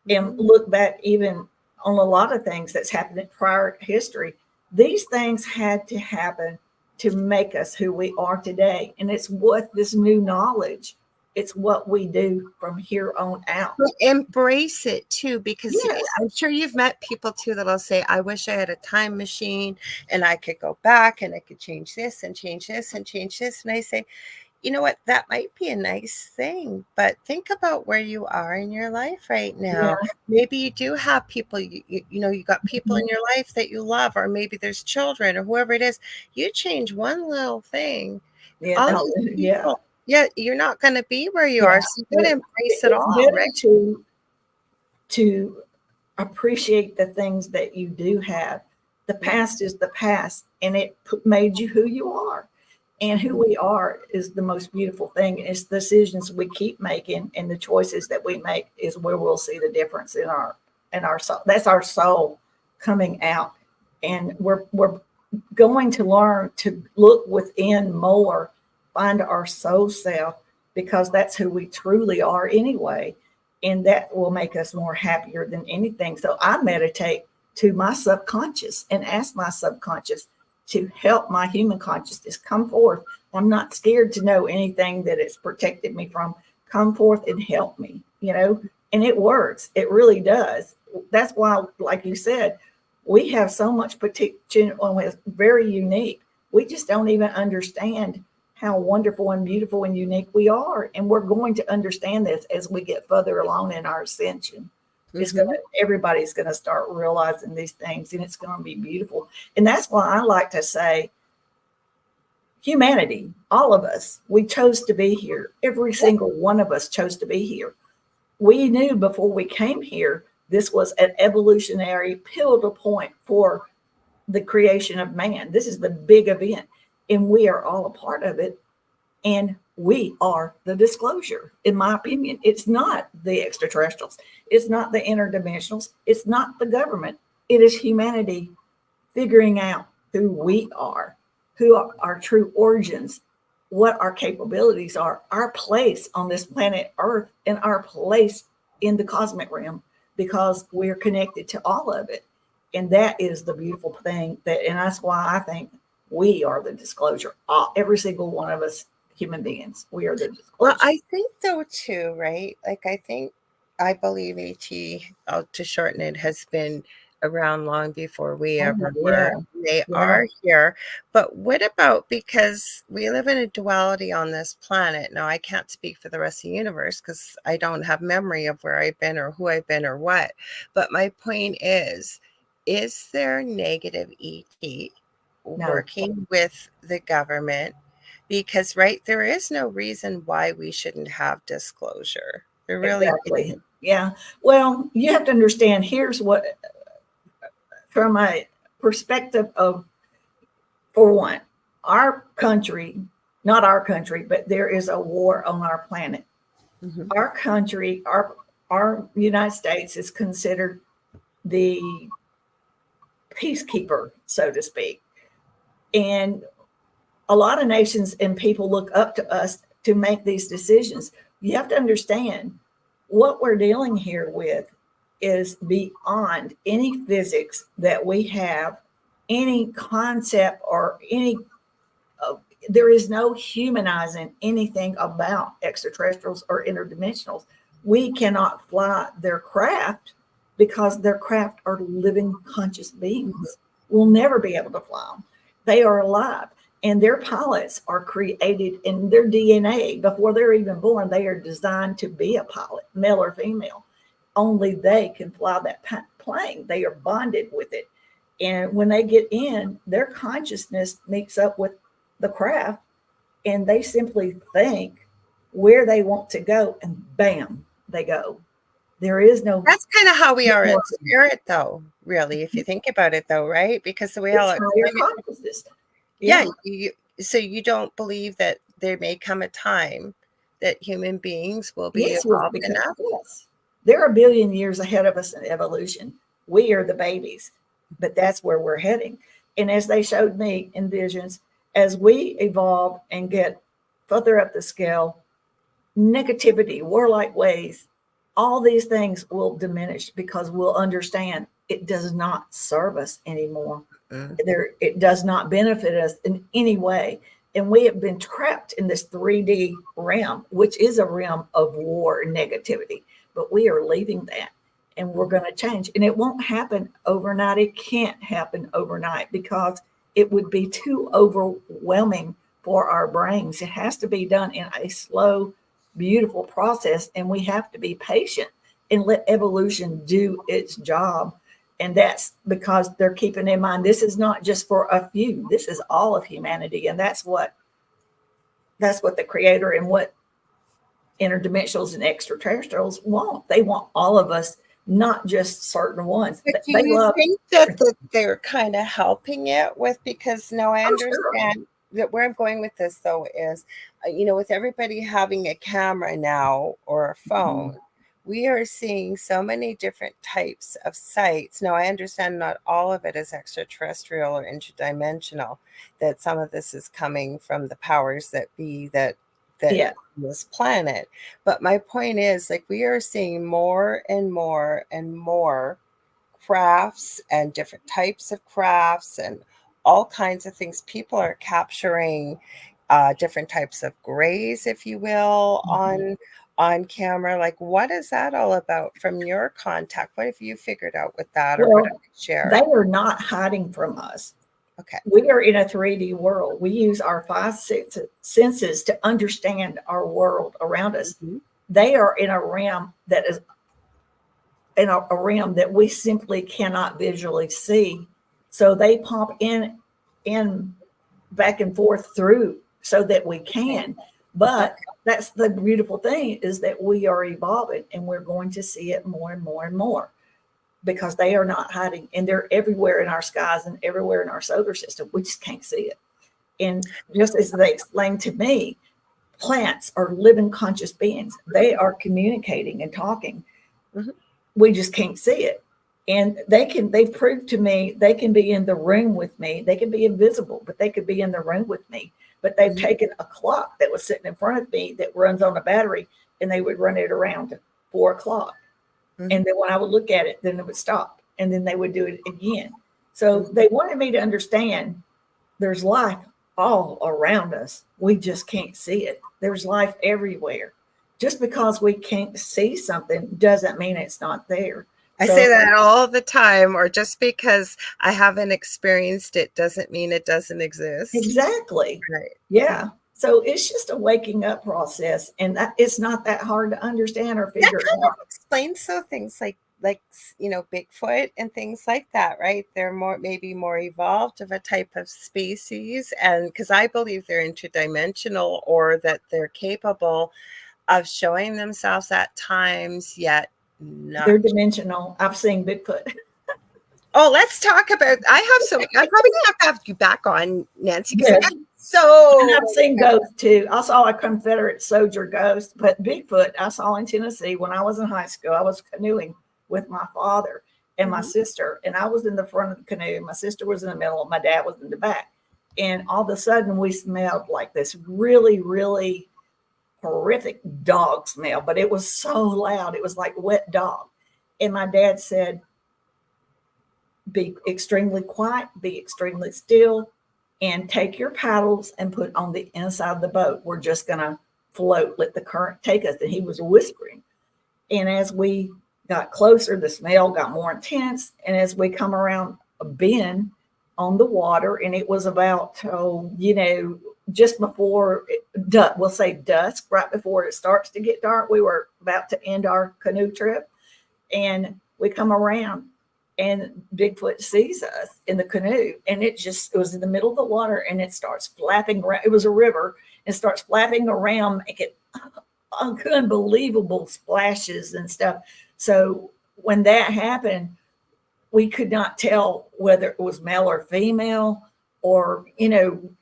and look back even on a lot of things that's happened in prior history. These things had to happen to make us who we are today. And it's what this new knowledge, it's what we do from here on out. But embrace it too, because Yes. I'm sure you've met people too that'll say, I wish I had a time machine and I could go back and I could change this and change this and change this. And I say, you know what, that might be a nice thing, but think about where you are in your life right now. Yeah. Maybe you do have people, you got people in your life that you love, or maybe there's children or whoever it is. You change one little thing, Yeah. all No, these yeah. people, you're not going to be where you Yeah. are. So you got to embrace it It's all, better right? to appreciate the things that you do have. The past is the past, and it made you who you are. And who we are is the most beautiful thing. It's the decisions we keep making and the choices that we make is where we'll see the difference in our soul. That's our soul coming out. And we're going to learn to look within more, find our soul self, because that's who we truly are anyway. And that will make us more happier than anything. So I meditate to my subconscious and ask my subconscious to help my human consciousness come forth. I'm not scared to know anything that it's protected me from. Come forth and help me, and it works. It really does. That's why, like you said, we have so much protection and it's very unique. We just don't even understand how wonderful and beautiful and unique we are. And we're going to understand this as we get further along in our ascension. Everybody's going to start realizing these things, and it's going to be beautiful. And that's why I like to say, humanity, all of us, we chose to be here. Every single one of us chose to be here. We knew before we came here, this was an evolutionary pivotal point for the creation of man. This is the big event, and we are all a part of it. And we are the disclosure. In my opinion, it's not the extraterrestrials. It's not the interdimensionals. It's not the government. It is humanity figuring out who we are, who are our true origins, what our capabilities are, our place on this planet Earth, and our place in the cosmic realm, because we're connected to all of it. And that is the beautiful thing. And that's why I think we are the disclosure. Every single one of us human beings, we are the disclosure. Well, I think though too, right? Like I believe AT, to shorten it, has been around long before we Oh, ever yeah. were. They Yeah. are here. But what about, because we live in a duality on this planet. Now, I can't speak for the rest of the universe because I don't have memory of where I've been or who I've been or what. But my point is there negative ET No, working with the government? Because, right, there is no reason why we shouldn't have disclosure. There really exactly. isn't. Yeah. Well, you have to understand, here's what, from a perspective of, for one, our country, not our country, but there is a war on our planet. Mhm. Our country, our United States is considered the peacekeeper, so to speak. And a lot of nations and people look up to us to make these decisions. You have to understand what we're dealing here with is beyond any physics that we have, any concept or any, there is no humanizing anything about extraterrestrials or interdimensionals. We cannot fly their craft because their craft are living conscious beings. We'll never be able to fly them. They are alive, and their pilots are created in their DNA before they're even born. They are designed to be a pilot, male or female. Only they can fly that plane. They are bonded with it. And when they get in, their consciousness meets up with the craft, and they simply think where they want to go, and bam, they go. There is no, That's kind of how we are in no, spirit, though, really, if you think about it, though, right? Because the way I'll it's higher explain it, consciousness. yeah, Yeah. so you don't believe that there may come a time that human beings will be Yes, well, evolved because enough? yes, they're a billion years ahead of us in evolution. We are the babies, but that's where we're heading. And as they showed me in visions, as we evolve and get further up the scale, negativity, warlike ways, all these things will diminish because we'll understand it does not serve us anymore. Mm. It does not benefit us in any way. And we have been trapped in this 3D realm, which is a realm of war and negativity. But we are leaving that, and we're going to change. And it won't happen overnight. It can't happen overnight because it would be too overwhelming for our brains. It has to be done in a slow, beautiful process. And we have to be patient and let evolution do its job. And that's because they're keeping in mind this is not just for a few, this is all of humanity. And that's what the creator and what interdimensionals and extraterrestrials want. They want all of us, not just certain ones. But do They you love, think that they're kind of helping it with, because now I oh, sure. understand that where I'm going with this, though, is, with everybody having a camera now or a phone, we are seeing so many different types of sites. Now, I understand not all of it is extraterrestrial or interdimensional, that some of this is coming from the powers that be that Yeah. this planet. But my point is, like, we are seeing more and more and more crafts and different types of crafts and all kinds of things. People are capturing different types of grays, if you will, on camera. Like, what is that all about from your contact? What have you figured out with that, or what Well, have you shared? they are not hiding from us. Okay. We are in a 3D world. We use our five senses to understand our world around us. Mhm. They are in a realm that is in a realm that we simply cannot visually see. So they pump in back and forth through so that we can. But Okay. that's the beautiful thing, is that we are evolving and we're going to see it more and more and more, because they are not hiding, and they're everywhere in our skies and everywhere in our solar system. We just can't see it. And just as they explained to me, plants are living conscious beings. They are communicating and talking. Mhm. We just can't see it. And they've proved to me they can be in the room with me. They can be invisible, but they could be in the room with me. But they've Mhm. taken a clock that was sitting in front of me that runs on a battery, and they would run it around to 4 o'clock. Mhm. And then when I would look at it, then it would stop. And then they would do it again. So Mhm. they wanted me to understand there's life all around us. We just can't see it. There's life everywhere. Just because we can't see something doesn't mean it's not there. I say that all the time, or just because I haven't experienced it doesn't mean it doesn't exist. Exactly. Right. Yeah. So it's just a waking up process, and it's not that hard to understand or That figure kind out. of explains so things like Bigfoot and things like that, right? They're maybe more evolved of a type of species, and because I believe they're interdimensional, or that they're capable of showing themselves at times, yet not. They're dimensional. I've seen Bigfoot. Oh, let's talk about. I have so. I'm probably gonna have you back on, Nancy, because I Yes. got so. And I've seen ghosts too. I saw a Confederate soldier ghost, but Bigfoot I saw in Tennessee when I was in high school. I was canoeing with my father and my Mhm. sister, and I was in the front of the canoe. My sister was in the middle, my dad was in the back. And all of a sudden, we smelled like this really, really horrific dog smell, but it was so loud. It was like wet dog. And my dad said, be extremely quiet, be extremely still, and take your paddles and put on the inside of the boat. We're just going to float, let the current take us. And he was whispering. And as we got closer, the smell got more intense. And as we come around a bend on the water, and it was about, just before, we'll say dusk, right before it starts to get dark, we were about to end our canoe trip. And we come around and Bigfoot sees us in the canoe, and it was in the middle of the water, and it starts flapping around. It was a river, and starts flapping around, making unbelievable splashes and stuff. So when that happened, we could not tell whether it was male or female, or Mhm.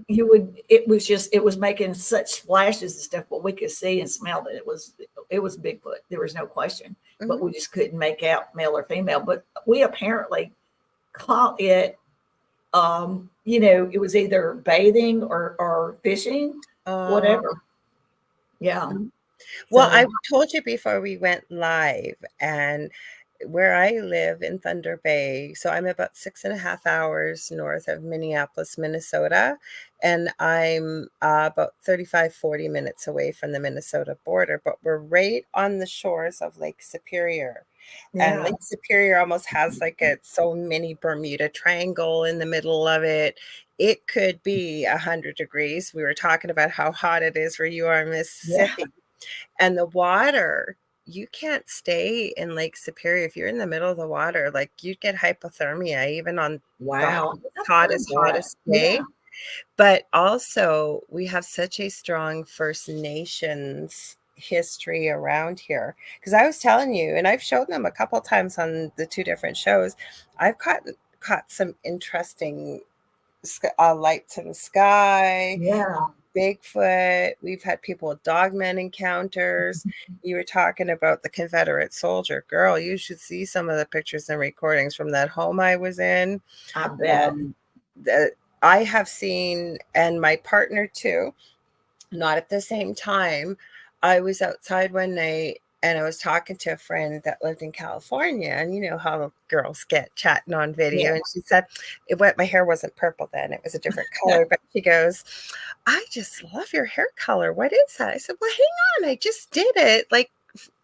it was making such splashes and stuff, but we could see and smell that it was Bigfoot. There was no question, but Mhm. we just couldn't make out male or female. But we apparently caught it. It was either bathing or fishing, Uh, whatever. Yeah. well, I So told you before we went live, and where I live in Thunder Bay, so I'm about 6.5 hours north of Minneapolis, Minnesota, and I'm about 35, 40 minutes away from the Minnesota border, but we're right on the shores of Lake Superior. And yeah. Lake Superior almost has like a so many Bermuda Triangle in the middle of it. It could be 100 degrees. We were talking about how hot it is where you are in Yeah. Mississippi. And the water, you can't stay in Lake Superior. If you're in the middle of the water, like you'd get hypothermia even on the Wow. I've heard that. hottest Yeah. day. But also, we have such a strong First Nations history around here. Because I was telling you, and I've shown them a couple times on the two different shows, I've caught some interesting lights in the sky, Yeah. Bigfoot. We've had people with dogmen encounters. You were talking about the Confederate soldier. Girl, you should see some of the pictures and recordings from that home I was in. I bet. That I have seen, and my partner too, not at the same time. I was outside one night and I was talking to a friend that lived in California, and you know how girls get chatting on video. Yeah. And she said, my hair wasn't purple then, it was a different color. But she goes, I just love your hair color. What is that? I said, well, hang on. I just did it like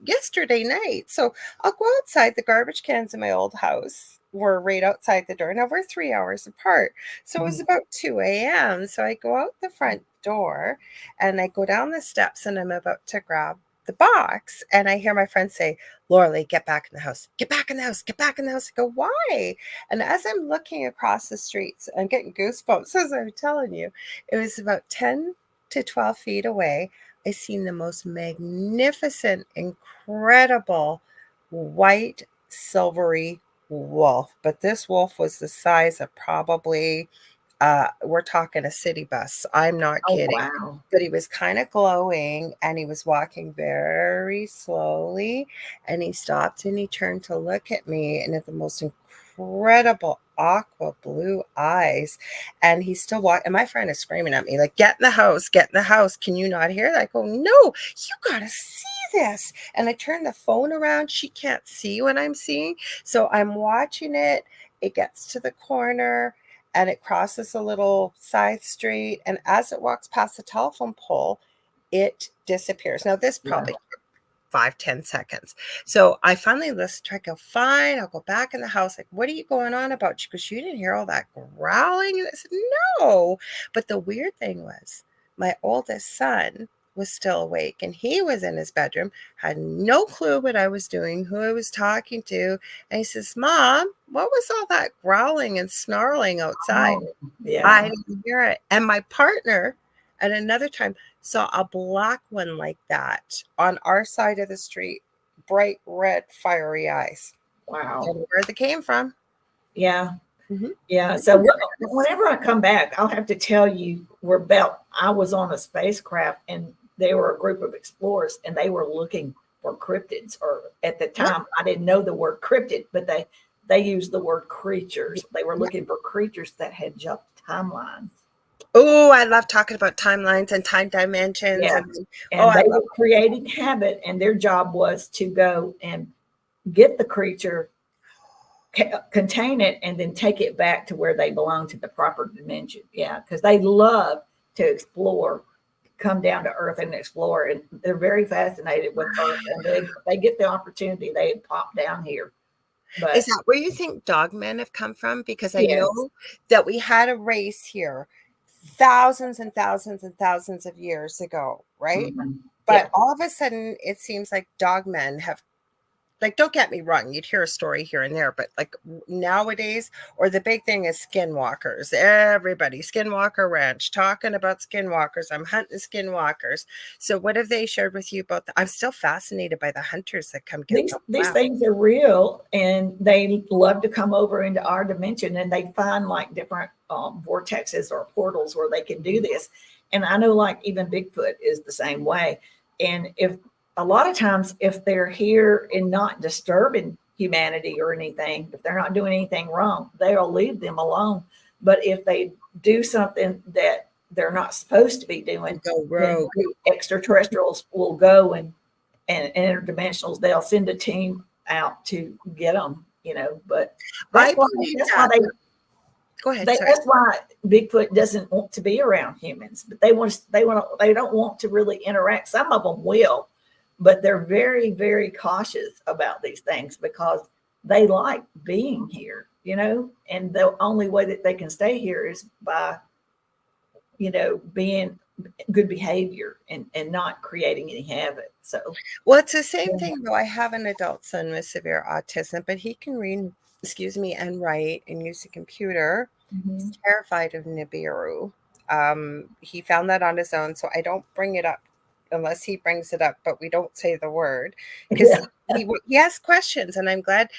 yesterday night. So I'll go outside. The garbage cans in my old house were right outside the door. Now we're 3 hours apart. So it was Mhm. about 2 a.m. So I go out the front door and I go down the steps and I'm about to grab the box. And I hear my friend say, Lorilei, get back in the house. Get back in the house. Get back in the house. I go, why? And as I'm looking across the streets, I'm getting goosebumps as I'm telling you. It was about 10 to 12 feet away. I seen the most magnificent, incredible white, silvery wolf. But this wolf was the size of probably, we're talking a city bus. I'm not Oh, kidding. wow. But he was kind of glowing and he was walking very slowly. And he stopped and he turned to look at me and had the most incredible aqua blue eyes. And he's still walking. And my friend is screaming at me, like, get in the house, get in the house. Can you not hear that? I go, no, you got to see this. And I turn the phone around. She can't see what I'm seeing. So I'm watching it. It gets to the corner and it crosses a little side street. And as it walks past the telephone pole, it disappears. Now, this Yeah. probably 5-10 seconds. So I finally listened to her. I go, fine, I'll go back in the house. Like, what are you going on about? She goes, you didn't hear all that growling? And I said, no. But the weird thing was, my oldest son was still awake, and he was in his bedroom, had no clue what I was doing, who I was talking to. And he says, Mom, what was all that growling and snarling outside? Oh, yeah. I didn't hear it. And my partner at another time saw a black one like that on our side of the street, bright red, fiery eyes. Wow. And where they came from. Yeah. Mm-hmm. Yeah. So whenever I come back, I'll have to tell you I was on a spacecraft and they were a group of explorers and they were looking for cryptids, or at the time I didn't know the word cryptid, but they used the word creatures. They were looking for creatures that had jumped timelines. Oh, I love talking about timelines and time dimensions. Yeah. And they were creating habit, and their job was to go and get the creature, contain it, and then take it back to where they belong, to the proper dimension. Yeah, because they love to explore, come down to Earth and explore, and they're very fascinated with Earth. And they get the opportunity, they pop down here. But is that where you think dogmen have come from? Because I yes. know that we had a race here thousands and thousands and thousands of years ago, right? Mm-hmm. But all of a sudden, it seems like dogmen have, like, don't get me wrong, you'd hear a story here and there, but like nowadays, or the big thing is skinwalkers. Everybody, Skinwalker Ranch, talking about skinwalkers. I'm hunting skinwalkers. So what have they shared with you about that? I'm still fascinated by the hunters that come get these things are real, and they love to come over into our dimension, and they find like different vortexes or portals where they can do this. And I know like even Bigfoot is the same way. And if a lot of times, if they're here and not disturbing humanity or anything, if they're not doing anything wrong, they'll leave them alone. But if they do something that they're not supposed to be doing, go rogue. then the extraterrestrials will go and interdimensionals, they'll send a team out to get them, but that's why they go ahead. That's why Bigfoot doesn't want to be around humans, but they don't want to really interact. Some of them will, but they're very, very cautious about these things because they like being here, and the only way that they can stay here is by, being good behavior and not creating any havoc. So, well, it's the same thing though. I have an adult son with severe autism, but he can read, and write and use a computer. Mm-hmm. He's terrified of Nibiru. He found that on his own, so I don't bring it up unless he brings it up, but we don't say the word because he asks questions, and I'm glad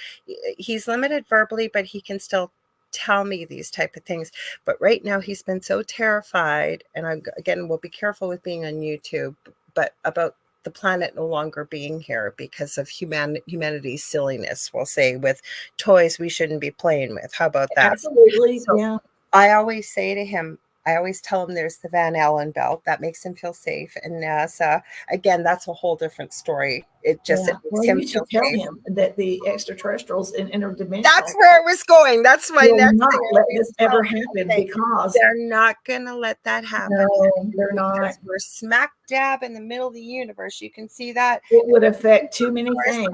he's limited verbally, but he can still tell me these type of things. But right now he's been so terrified, and we'll be careful with being on YouTube, but about the planet no longer being here because of humanity's silliness, we'll say, with toys we shouldn't be playing with. How about that? Absolutely. So yeah. I always say to him, I always tell him there's the Van Allen belt that makes him feel safe. And NASA, again, that's a whole different story. It just it makes him you should tell him that the extraterrestrials in interdimensional. That's where it was going. That's my next not thing. Let this ever happen because they're not going to let that happen. No, they're not. We're smack dab in the middle of the universe. You can see that. It would affect too many things,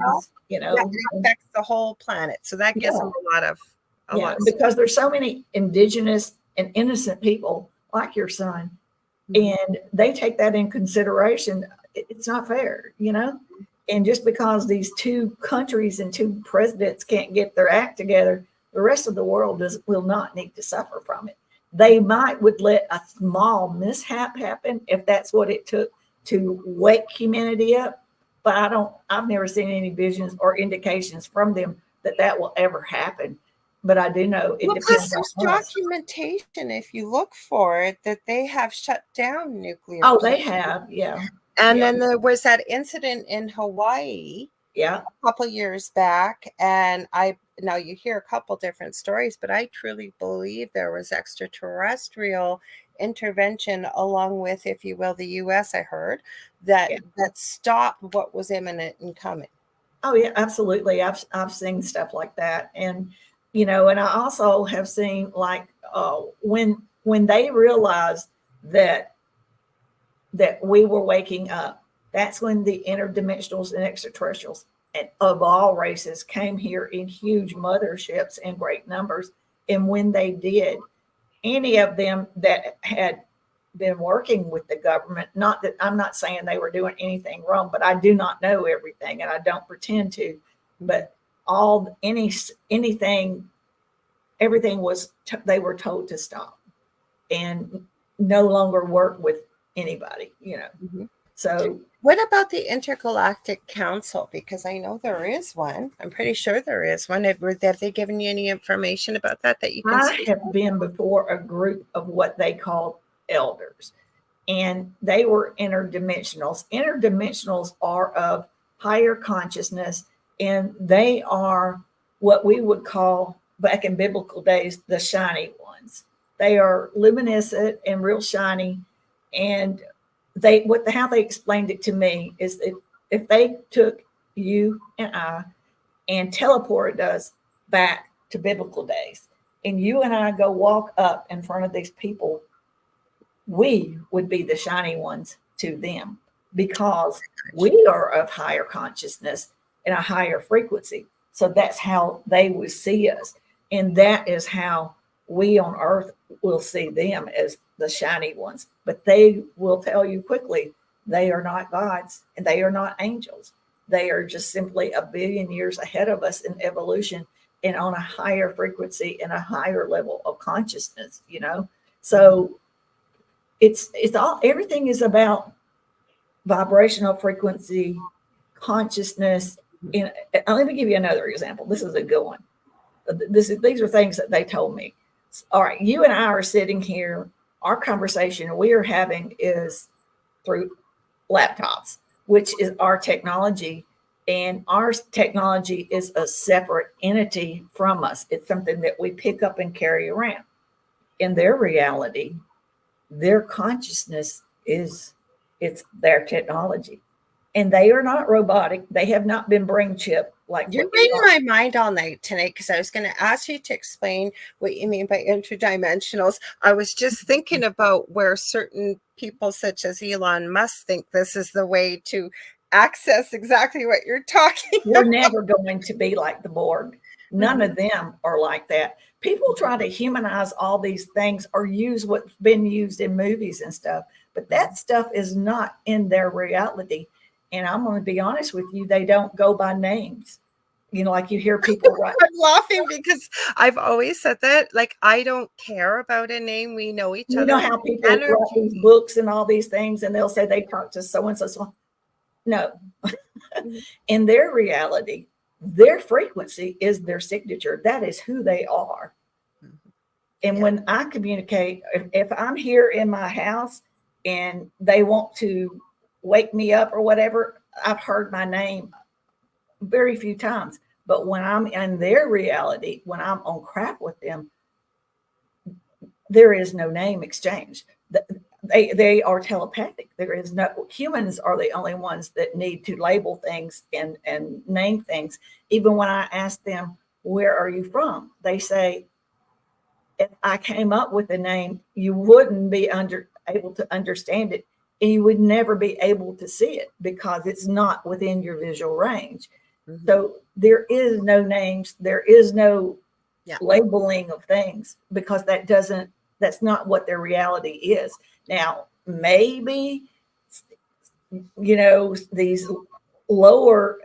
It affects the whole planet. So that gives them a lot of. Because there's so many indigenous and innocent people like your son, and they take that in consideration. It's not fair, and just because these two countries and two presidents can't get their act together, the rest of the world will not need to suffer from it. They would let a small mishap happen if that's what it took to wake humanity up, but I've never seen any visions or indications from them that will ever happen. But I do know it depends. There's documentation, if you look for it, that they have shut down nuclear. Oh, they have, yeah. And then there was that incident in Hawaii, a couple years back, and now you hear a couple different stories, but I truly believe there was extraterrestrial intervention along with, if you will, the U.S. I heard that stopped what was imminent and coming. Oh yeah, absolutely. I've seen stuff like that, and and I also have seen like when they realized that we were waking up That's when the interdimensionals and extraterrestrials and of all races came here in huge motherships in great numbers. And when they did, any of them that had been working with the government, not that I'm not saying they were doing anything wrong, but I do not know everything and I don't pretend to, but anything, everything was, they were told to stop and no longer work with anybody, Mm-hmm. So What about the Intergalactic Council? Because I know there is one. I'm pretty sure there is one. Have they given you any information about that you can I speak? have been before a group of what they call elders, and they were interdimensionals. Interdimensionals are of higher consciousness, and they are what we would call back in biblical days the shiny ones. They are luminescent and real shiny, and how they explained it to me is that if they took you and I and teleported us back to biblical days, and you and I go walk up in front of these people, we would be the shiny ones to them because we are of higher consciousness and a higher frequency. So that's how they would see us. And that is how we on earth will see them, as the shiny ones. But they will tell you quickly they are not gods and they are not angels. They are just simply a billion years ahead of us in evolution and on a higher frequency and a higher level of consciousness. So it's all, everything is about vibrational frequency, consciousness. And let me give you another example. This is a good one. These are things that they told me. All right, you and I are sitting here. Our conversation we are having is through laptops, which is our technology. And our technology is a separate entity from us. It's something that we pick up and carry around. In their reality, their consciousness is, it's their technology, and they are not robotic. They have not been brain chipped like You're what reading my mind all night tonight because I was going to ask you to explain what you mean by interdimensionals. I was just thinking about where certain people, such as Elon Musk, think this is the way to access exactly what you're talking We're about. never going to be like the Borg. None of them are like that. People try to humanize all these things or use what's been used in movies and stuff, but that stuff is not in their reality. And I'm going to be honest with you, they don't go by names. Like you hear people write. I'm laughing because I've always said that. Like, I don't care about a name. We know each You other. know how people write these Energy. books and all these things, and they'll say they talked to so and so. No, in their reality, their frequency is their signature. That is who they are. And Yeah. when I communicate, if I'm here in my house and they want to wake me up or whatever, I've heard my name very few times. But when I'm in their reality, when I'm on crap with them, there is no name exchange. They are telepathic. There is no, humans are the only ones that need to label things and name things. Even when I ask them, where are you from? They say, if I came up with a name, you wouldn't be able to understand it, and you would never be able to see it because it's not within your visual range. Mm-hmm. So there is no names, there is no Yeah. labeling of things because that's not what their reality is. Now, maybe these lower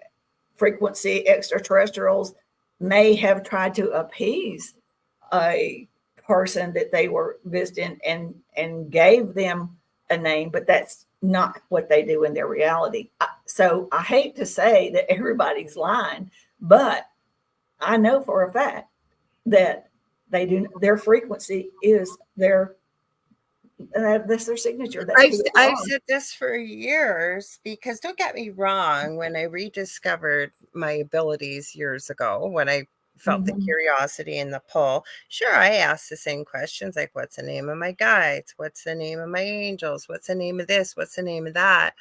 frequency extraterrestrials may have tried to appease a person that they were visiting and gave them a name, but that's not what they do in their reality. So I hate to say that everybody's lying, but I know for a fact that they do, their frequency is that's their signature. That's who they I've are. said this for years because don't get me wrong, when I rediscovered my abilities years ago, when I felt the curiosity and the pull, sure, I asked the same questions like, what's the name of my guides? What's the name of my angels? What's the name of this? What's the name of that?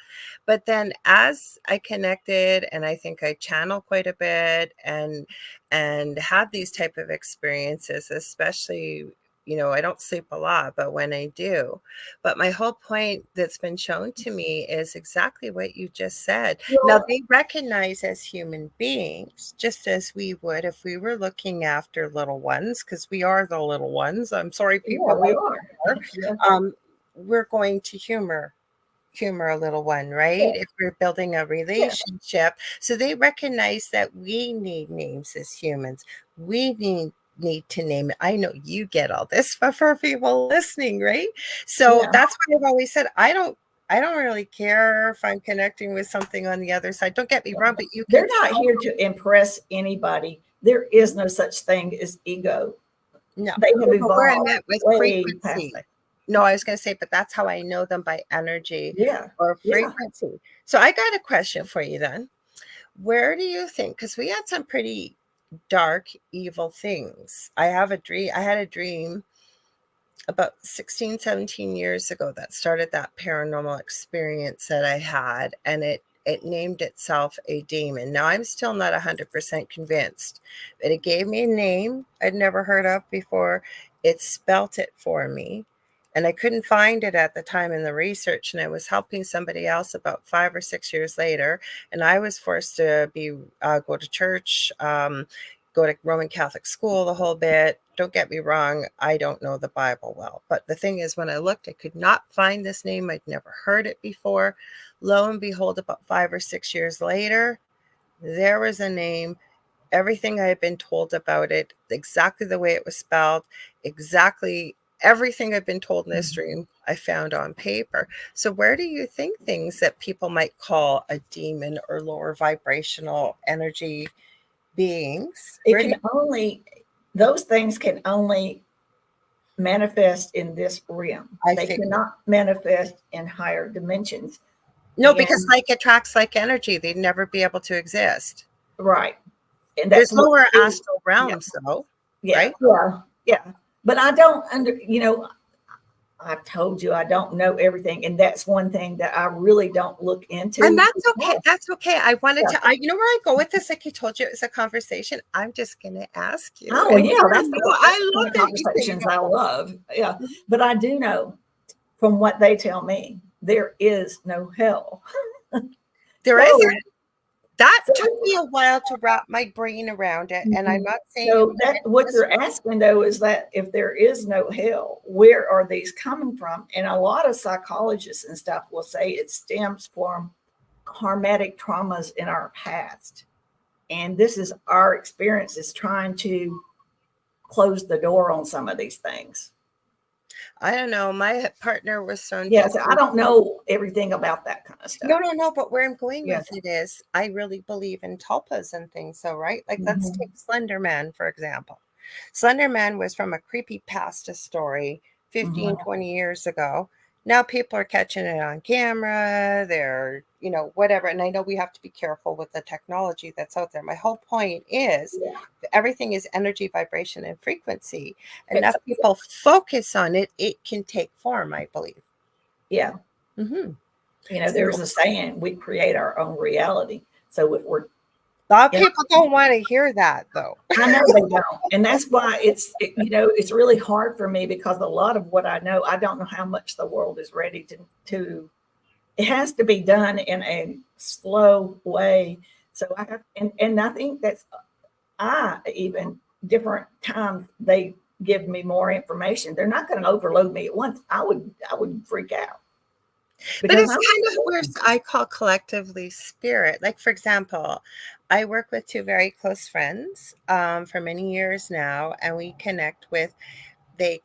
But then as I connected and I think I channel quite a bit and had these type of experiences, especially I don't sleep a lot, but when I do. But my whole point that's been shown to me is exactly what you just said. Now, Well, they recognize as human beings, just as we would if we were looking after little ones, because we are the little ones. I'm sorry, yeah, people we out are. there. Yeah, We're going to humor a little one, yeah, right? If we're building a yeah, relationship. So they recognize that we need names as humans. We need to name it. I know you get all this, but for people listening, right? So yeah. that's why I've always said I don't really care if I'm connecting with something on the other side. Don't get me wrong, but you can They're not tell. here to impress anybody. There is no such thing as ego. No, They have no, but where I evolved met with way past frequency. that. No, I was going to say, but that's how I know them, by energy Yeah, or yeah. frequency. So I got a question for you then. Where do you think, because we had some pretty dark, evil things. I had a dream about 16, 17 years ago that started that paranormal experience that I had, and it named itself a demon. Now I'm still not 100% convinced, but it gave me a name I'd never heard of before. It spelt it for me, and I couldn't find it at the time in the research, and I was helping somebody else about 5 or 6 years later, and I was forced to go to church, go to Roman Catholic school the whole bit. Don't get me wrong, I don't know the Bible well. But the thing is, when I looked, I could not find this name. I'd never heard it before. Lo and behold, about 5 or 6 years later, there was a name, everything I had been told about it, exactly the way it was spelled, exactly everything I've been told in this dream, I found on paper. So, where do you think things that people might call a demon or lower vibrational energy beings, It where do can you, only, those things can only manifest in this realm. I They figure? cannot manifest in higher dimensions. No, because And like attracts like energy. They'd never be able to exist. right. And that's There's what lower we, astral yeah, realms, though, yeah, right? yeah, yeah. But I don't I've told you I don't know everything. And that's one thing that I really don't look And into. that's okay. That's okay. I wanted Yeah. to, you know where I go with this? Like you told you, it was a conversation. I'm just going to ask you. Oh, And yeah, you that's know, that's I the kind love of that you say conversations I no. love. Yeah. But I do know from what they tell me, there is no hell. There is. So, That so, took me a while to wrap my brain around it. And I'm mhm. not saying it So was that meant what this they're asking though is that if there is no hell, where are these coming from? And a lot of psychologists and stuff will say it stems from karmatic traumas in our past. And this is our experience is trying to close the door on some of these things. I don't know. My partner was thrown Yeah, so I 15. don't know everything about that kind of No, stuff. no, no. But where I'm going Yeah. with it is I really believe in tulpas and things. So, right? Like, let's Mhm. take Slender Man, for example. Slender Man was from a creepy pasta story 15, Mhm. 20 years ago. Now people are catching it on camera. They're, whatever. And I know we have to be careful with the technology that's out there. My whole point is Yeah. everything is energy, vibration, and frequency. It's Enough people focus on it, it can take form, I believe. yeah. Hmm. There's So a saying we create our own reality. So if we're a lot of in people don't want to hear that, though. I know they don't. And that's why it's really hard for me because a lot of what I know, I don't know how much the world is ready to it has to be done in a slow way. So I have and I think that's I even different times they give me more information. They're not going to overload me at once. I would freak out But because it's I'm kind of where I call collectively spirit. Like, for example, I work with two very close friends for many years now, and we connect with, they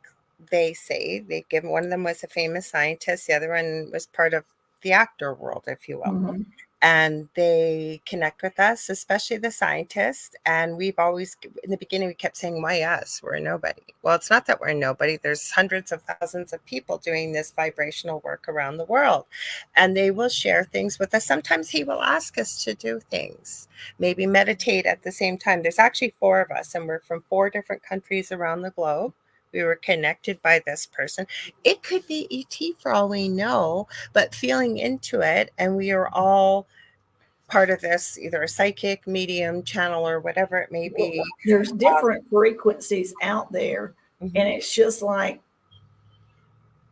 they say they give, one of them was a famous scientist, the other one was part of the actor world, if you will, mhm, and they connect with us, especially the scientists. And we've always, in the beginning, we kept saying, why us? We're nobody. Well, it's not that we're nobody. There's hundreds of thousands of people doing this vibrational work around the world. And they will share things with us. Sometimes he will ask us to do things, maybe meditate at the same time. There's actually four of us, and we're from four different countries around the globe. We were connected by this person. It could be ET for all we know, but feeling into it, and we are all part of this, either a psychic, medium, channel, or whatever it may well, be. there's Um, different frequencies out there And it's just like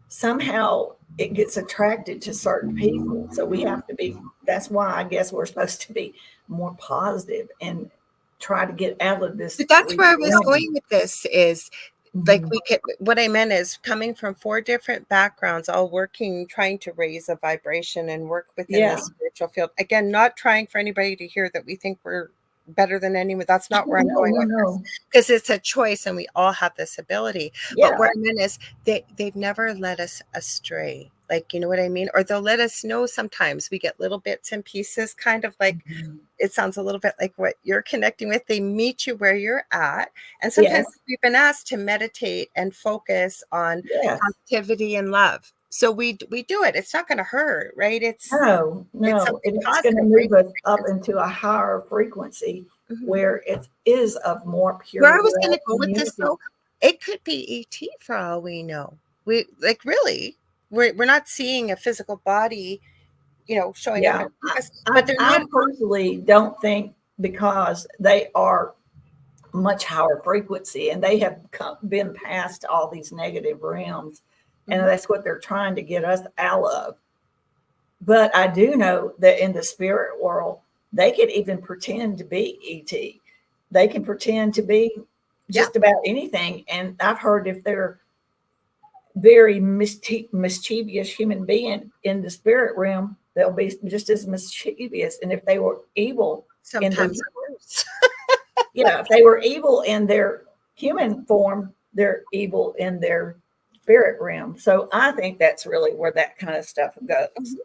somehow it gets attracted to certain people. So we have to be, that's why I guess we're supposed to be more positive and try to get out of this. But that's where I was going with this is like we could, what I meant is coming from 4 different backgrounds, all working, trying to raise a vibration and work within the spiritual field. Again, not trying for anybody to hear that we think we're better than anyone. That's not where I'm going with this. Because it's a choice and we all have this ability. But what I meant is they've never led us astray. Like, you know what I mean? Or they'll let us know sometimes we get little bits and pieces, kind of like it sounds a little bit like what you're connecting with. They meet you where you're at. And sometimes we've been asked to meditate and focus on positivity and love. So we do it. It's not going to hurt, right? It's no. It's going to move us up into a higher frequency where it is of more pure. Where I was going to go with this, though, it could be ET for all we know. We like really, we're not seeing a physical body, showing up in us. But I personally don't think, because they are much higher frequency and they have been past all these negative realms, and that's what they're trying to get us out of. But I do know that in the spirit world, they can even pretend to be ET. They can pretend to be just about anything. And I've heard if they're very mischievous human being in the spirit realm, they'll be just as mischievous. And if they were evil, sometimes worse. If they were evil in their human form, they're evil in their spirit realm. So I think that's really where that kind of stuff goes.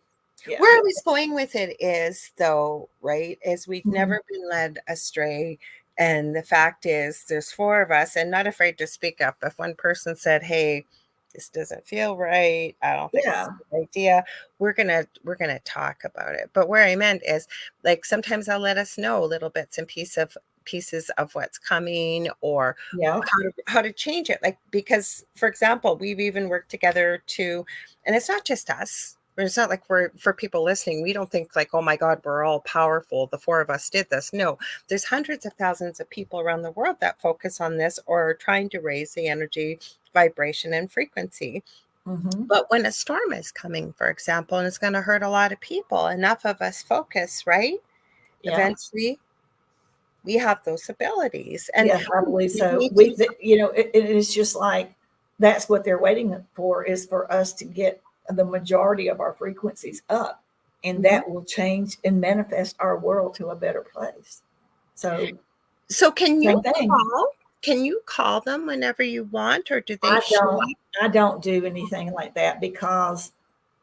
Where I was going with it is, though, right, is we've never been led astray. And the fact is, there's 4 of us, and not afraid to speak up. If one person said, hey, this doesn't feel right, I don't think it's a good idea, we're gonna talk about it. But where I meant is, like, sometimes they'll let us know little bits and pieces of what's coming, or how to change it. Like, because, for example, we've even worked together and it's not just us. It's not like for people listening, we don't think like, oh my God, we're all powerful. The 4 of us did this. No, there's hundreds of thousands of people around the world that focus on this or are trying to raise the energy, vibration, and frequency. But when a storm is coming, for example, and it's going to hurt a lot of people, enough of us focus, right? Eventually, we have those abilities. And yes, I believe so. It is just like that's what they're waiting for, is for us to get the majority of our frequencies up, and that will change and manifest our world to a better place. So can you call them whenever you want, or do they I don't do anything like that, because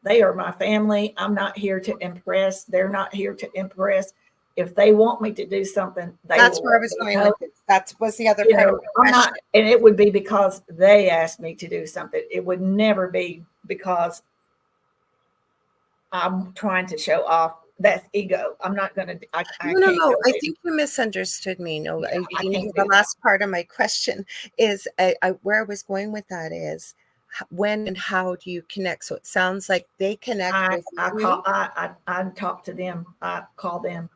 they are my family. I'm not here to impress. They're not here to impress. If they want me to do something, that's where I was going with it. That was the other part of the question. And it would be because they asked me to do something. It would never be because I'm trying to show off. That's ego. I'm not going to. No. I think you misunderstood me. No, I didn't. The last part of my question is where I was going with that is, when and how do you connect? So it sounds like they connect with you. I talk to them. I call them.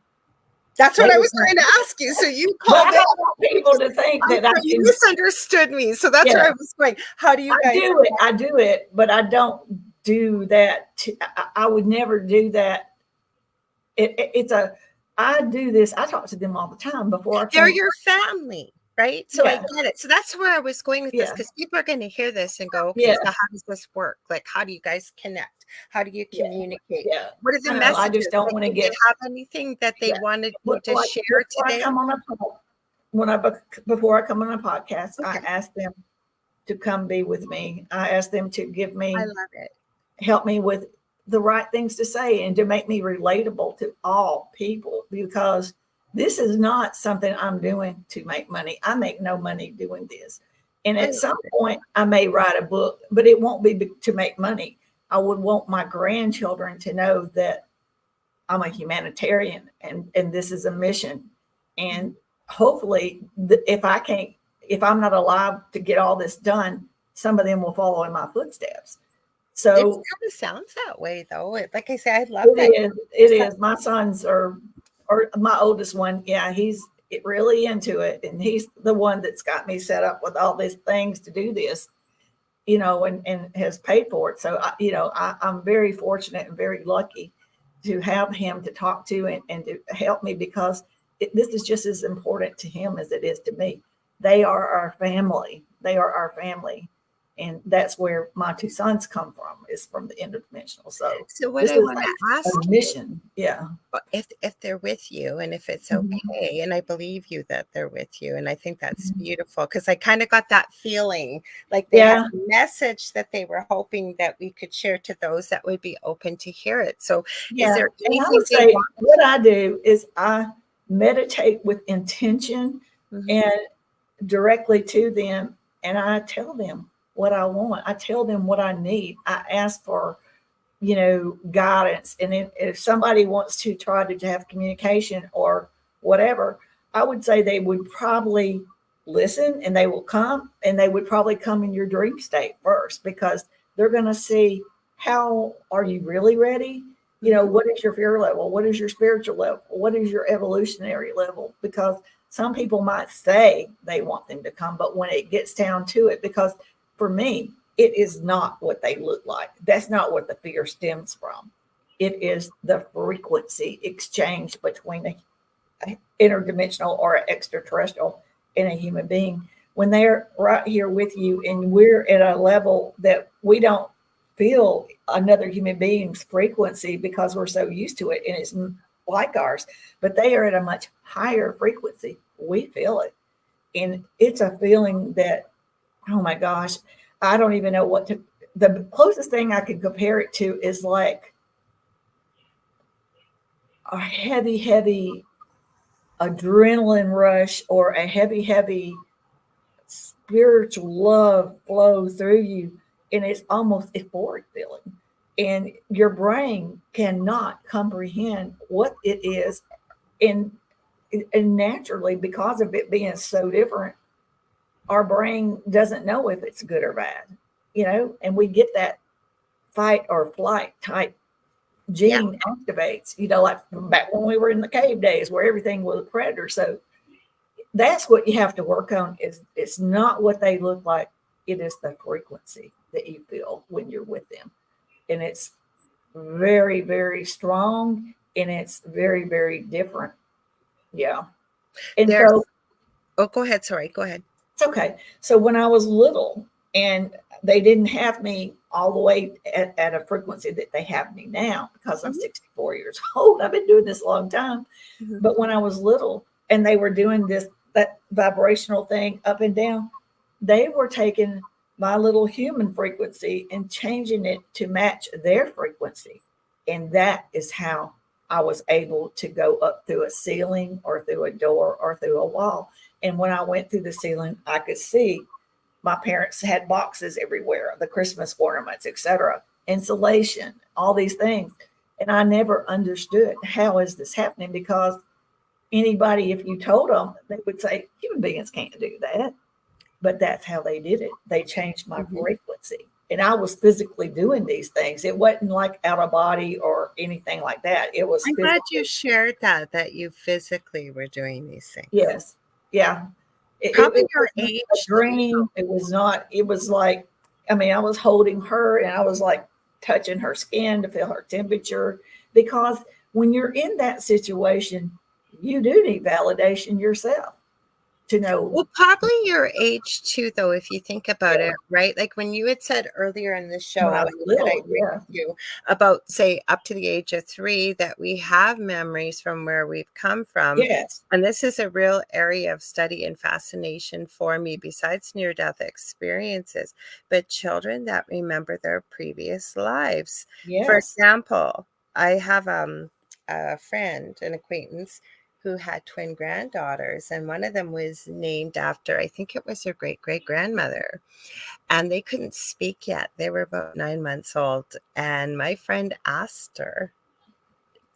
That's what I was trying to ask you. So you call them. I don't want people to think that you misunderstood me. So that's where I was going. How do you guys do it? I do it, but I don't do that. I would never do that. I do this. I talk to them all the time before. They're your family, right? So I get it. So that's where I was going with this, because people are going to hear this and go, okay, so how does this work? Like, how do you guys connect? How do you communicate? What are the messages? I just don't want to get. Have anything that they wanted you to share today? Before I come on a podcast, I ask them to come be with me. I ask them to give me. I love it. Help me with the right things to say and to make me relatable to all people, because this is not something I'm doing to make money. I make no money doing this. And at some point I may write a book, but it won't be to make money. I would want my grandchildren to know that I'm a humanitarian and this is a mission. And hopefully if I'm not alive to get all this done, some of them will follow in my footsteps. So it kind of sounds that way, though. Like I say, I love that. It is. My sons or my oldest one. Yeah, he's get really into it. And he's the one that's got me set up with all these things to do this, and has paid for it. So, I'm very fortunate and very lucky to have him to talk to and to help me, because this is just as important to him as it is to me. They are our family. They are our family. And that's where my two sons come from, is from the interdimensional. So So what this I is want to like ask a mission. Yeah. if they're with you and if it's Mhm. okay, and I believe you that they're with you, and I think that's Mhm. beautiful, because I kind of got that feeling like they had Yeah. a message that they were hoping that we could share to those that would be open to hear it. So is Yeah. there And I anything would they say want? what I do is I meditate with intention Mhm. and directly to them, and I tell them what I want. I tell them what I need. I ask for, guidance. And if somebody wants to try to have communication or whatever, I would say they would probably listen, and they will come, and they would probably come in your dream state first, because they're going to see, how are you really ready? Mhm. What is your fear level? What is your spiritual level? What is your evolutionary level? Because some people might say they want them to come, but when it gets down to it, because for me, it is not what they look like. That's not what the fear stems from. It is the frequency exchange between a interdimensional or an extraterrestrial and a human being. When they're right here with you, and we're at a level that we don't feel another human being's frequency because we're so used to it and it's like ours, but they are at a much higher frequency. We feel it. And it's a feeling that, oh my gosh, I don't even know what to. The closest thing I could compare it to is like a heavy, heavy adrenaline rush, or a heavy, heavy spiritual love flow through you. And it's almost euphoric feeling. And your brain cannot comprehend what it is. And, and naturally, because of it being so different, our brain doesn't know if it's good or bad, and we get that fight or flight type Yeah. gene activates, like back when we were in the cave days where everything was a predator. So that's what you have to work on, is it's not what they look like. It is the frequency that you feel when you're with them. And it's very, very strong, and it's very, very different. Yeah. And There's so Oh, go ahead. Sorry, go ahead. it's okay. So when I was little, and they didn't have me all the way at a frequency that they have me now, because I'm Mhm. 64 years old. I've been doing this a long time. Mhm. But when I was little, and they were doing that vibrational thing up and down, they were taking my little human frequency and changing it to match their frequency. And that is how I was able to go up through a ceiling or through a door or through a wall. And when I went through the ceiling, I could see my parents had boxes everywhere, the Christmas ornaments, etc., insulation, all these things. And I never understood, how is this happening? Because anybody, if you told them, they would say human beings can't do that. But that's how they did it. They changed my Mhm. frequency. And I was physically doing these things. It wasn't like out of body or anything like that. It was I'm glad you physically, shared that you physically were doing these things. yes. Yeah. Probably It your was not a age. dream. It was not, it was like, I mean, I was holding her, and I was like touching her skin to feel her temperature. Because when you're in that situation, you do need validation yourself to know. Well, probably your age too, though, if you think about Yeah, it, right? Like when you had said earlier in the when I show, was and that I little, agree yeah. with you about, say, up to the age of 3, that we have memories from where we've come from. Yes. And this is a real area of study and fascination for me, besides near death experiences, but children that remember their previous lives. For Yes. example, I have a friend, an acquaintance, who had twin granddaughters, and one of them was named after, I think it was her great great grandmother. And they couldn't speak yet. They were about 9 months old. And my friend asked her,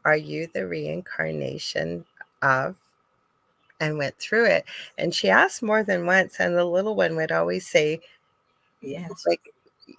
"Are you the reincarnation of?" And went through it. And she asked more than once. And the little one would always say, Yes. like,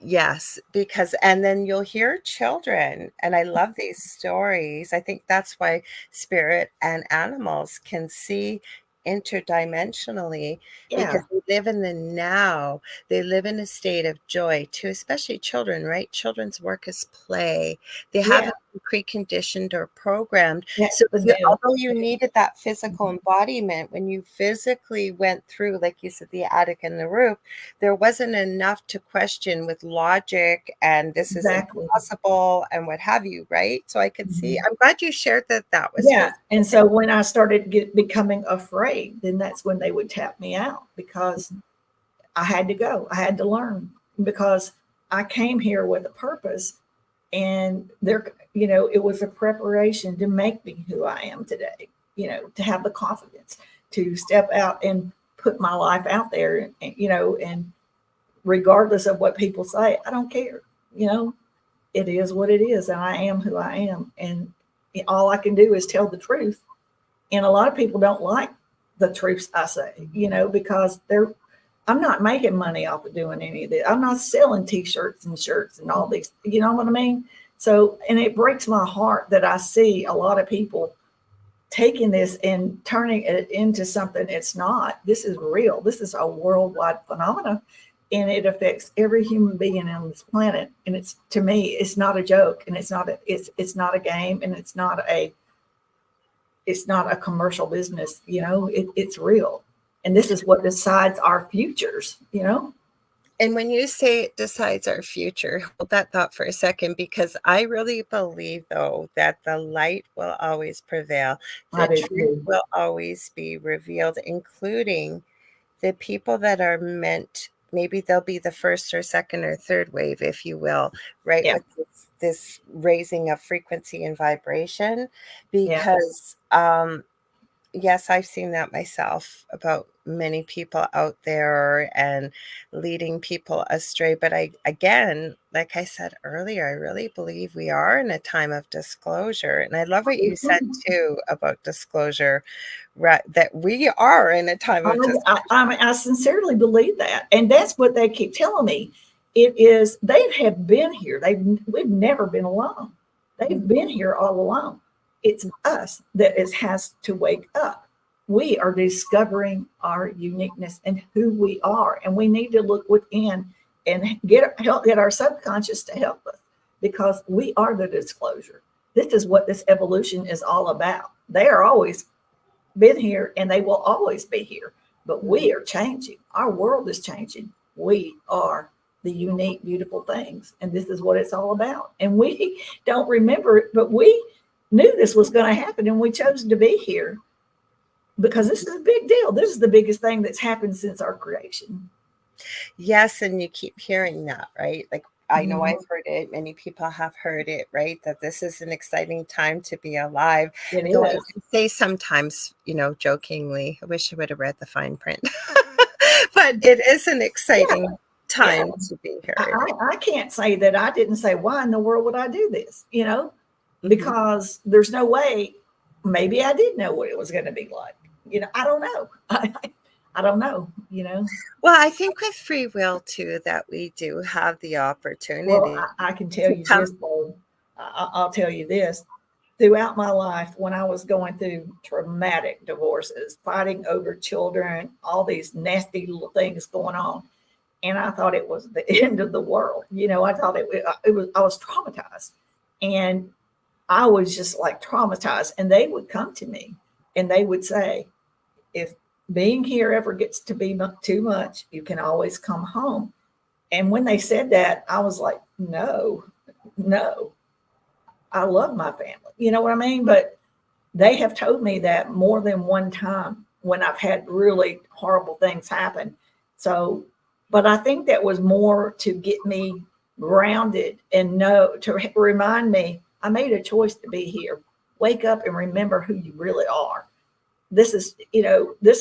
yes, because, and then you'll hear children, and I love these stories. I think that's why spirit and animals can see interdimensionally because Yeah. they live in the now. They live in a state of joy too, especially children, right? Children's work is play. They Yeah. haven't been preconditioned or programmed. That's So the deal. although you needed that physical embodiment, when you physically went through, like you said, the attic and the roof, there wasn't enough to question with logic and this is Exactly. impossible and what have you, right? So I could see, Mhm. I'm glad you shared that that was Yeah. physical. And so when I started becoming afraid, then that's when they would tap me out because I had to go. I had to learn because I came here with a purpose, and there, it was a preparation to make me who I am today, to have the confidence to step out and put my life out there, and regardless of what people say, I don't care. You know, it is what it is, and I am who I am, and all I can do is tell the truth. And a lot of people don't like the truths I say, because I'm not making money off of doing any of this. I'm not selling t-shirts and shirts and all these, you know what I mean? So, and it breaks my heart that I see a lot of people taking this and turning it into something it's not. This is real. This is a worldwide phenomenon, and it affects every human being on this planet. And it's, to me, it's not a joke, and it's not a game, and it's not a commercial business. It's real, and this is what decides our futures. And when you say it decides our future, hold that thought for a second, because I really believe, though, that the light will always prevail. I The do truth too. will always be revealed, including the people that are meant. Maybe they'll be the first or second or third wave, if you will, right? Yeah. With this raising of frequency and vibration, Yeah. because yes, I've seen that myself about many people out there and leading people astray. But again, like I said earlier, I really believe we are in a time of disclosure. And I love what you said too about disclosure, right? That we are in a time of disclosure. I sincerely believe that, and that's what they keep telling me. It is, they have been here. We've never been alone. They've been here all along. It's us that has to wake up. We are discovering our uniqueness and who we are, and we need to look within and get our subconscious to help us, because we are the disclosure. This is what this evolution is all about. They are always been here, and they will always be here. But we are changing. Our world is changing. We are the unique, beautiful things. And this is what it's all about. And we don't remember it, but we knew this was going to happen, and we chose to be here because this is a big deal. This is the biggest thing that's happened since our creation. Yes, and you keep hearing that, right? Like I know Mhm. I've heard it, many people have heard it, right? That this is an exciting time to be alive. It Though I is. do say sometimes, jokingly, I wish I would have read the fine print. But it is an Yeah. exciting Yeah. time to be here. I can't say that I didn't say, why in the world would I do this? Mhm. Because there's no way. Maybe I did know what it was going to be like. I don't know. I don't know. Well, I think with free will too, that we do have the Well, opportunity I can tell to you come. this, though. I'll tell you this. Throughout my life, when I was going through traumatic divorces, fighting over children, all these nasty little things going on, and I thought it was the end of the world. I thought it was. I was traumatized, and I was just like traumatized. And they would come to me, and they would say, "If being here ever gets to be too much, you can always come home." And when they said that, I was like, "No, no, I love my family." You know what I mean? But they have told me that more than one time when I've had really horrible things happen. So, but I think that was more to get me grounded and to remind me I made a choice to be here. Wake up and remember who you really are. This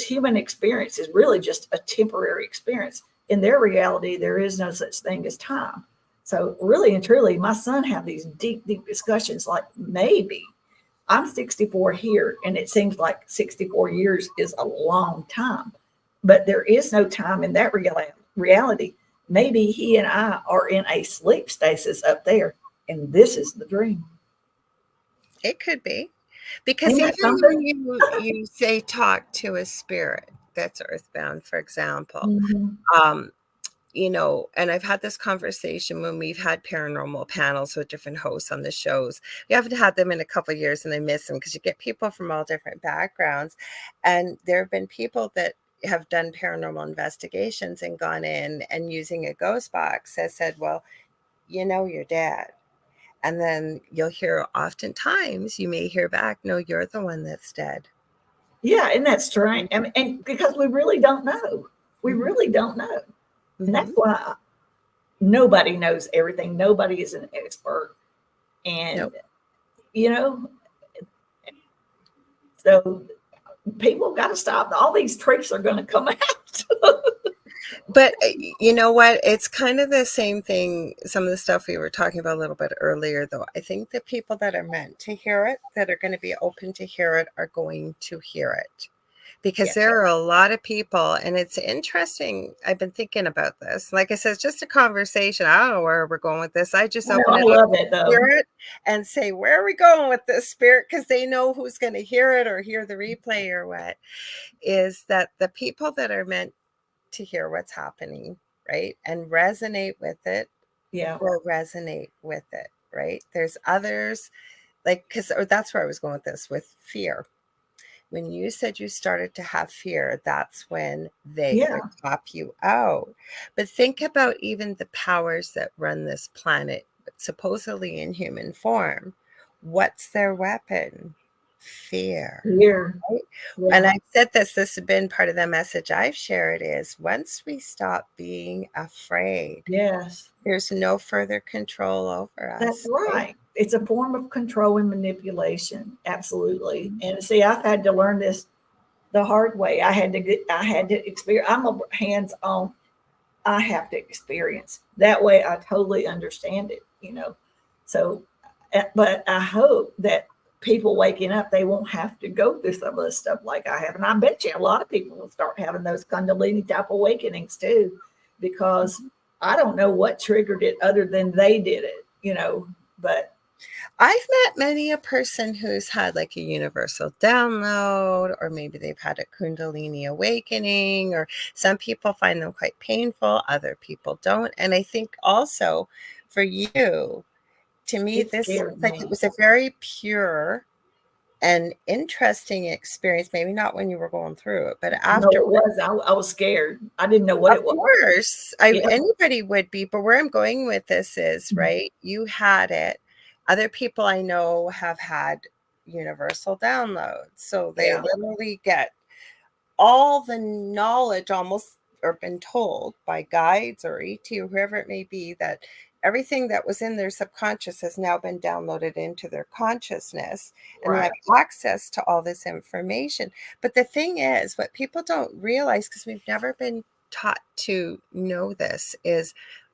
human experience is really just a temporary experience. In their reality, there is no such thing as time. So, really and truly, my son have these deep, deep discussions like, maybe I'm 64 here, and it seems like 64 years is a long time, but there is no time in that reality. Maybe he and I are in a sleep stasis up there, and this is the dream. It could be. Because Ain't even that something? when you say talk to a spirit that's earthbound, for example, Mhm. um, and I've had this conversation when we've had paranormal panels with different hosts on the shows. We haven't had them in a couple of years, and I miss them because you get people from all different backgrounds. And there have been people that have done paranormal investigations and gone in and using a ghost box has said, well, you're dead. And then you'll hear, oftentimes you may hear back, no, you're the one that's dead. Yeah, and that's strange. I mean, and because we really don't know. We Mhm. really don't know. And that's Mhm. why nobody knows everything. Nobody is an expert. And, Nope. you know, so people got to stop. All these tricks are going to come out. But you know what? It's kind of the same thing. Some of the stuff we were talking about a little bit earlier, though. I think the people that are meant to hear it, that are going to be open to hear it, are going to hear it. Because Yeah. there are a lot of people, and it's interesting. I've been thinking about this. Like I said, it's just a conversation. I don't know where we're going with this. I just I know, open I it up love to it though. spirit and say, where are we going with this spirit? Because they know who's going to hear it or hear the replay or what. Is that the people that are meant to hear what's happening, right? And resonate with it Yeah. will resonate with it, right? There's others, like, because that's where I was going with this, with fear. When you said you started to have fear, that's when they Yeah. would top you out. But think about even the powers that run this planet, supposedly in human form. What's their weapon? Fear. Here. Right? And Yeah. I've said this has been part of the message I've shared is once we stop being afraid, Yes. there's no further control over That's us. Right? right. It's a form of control and manipulation. Absolutely. And see, I've had to learn this the hard way. I had to experience, I'm a hands on. I have to experience. That way I totally understand it. So, but I hope that people waking up, they won't have to go through some of this stuff like I have. And I bet you a lot of people will start having those Kundalini type awakenings too, because I don't know what triggered it other than they did it, but I've met many a person who's had like a universal download, or maybe they've had a Kundalini awakening, or some people find them quite painful, other people don't. And I think also for you, to me, it this scared sounds like it me. was a very pure and interesting experience. Maybe not when you were going through it, but No, after. it was. I was scared. I didn't know what Of it was. course, Yeah. anybody would be, but where I'm going with this is, right, you had it. Other people I know have had universal downloads, so they Yeah. literally get all the knowledge almost, or been told by guides or ET or whoever it may be, that everything that was in their subconscious has now been downloaded into their consciousness, and they Right. have access to all this information. But the thing is, what people don't realize, because we've never been taught to know this, is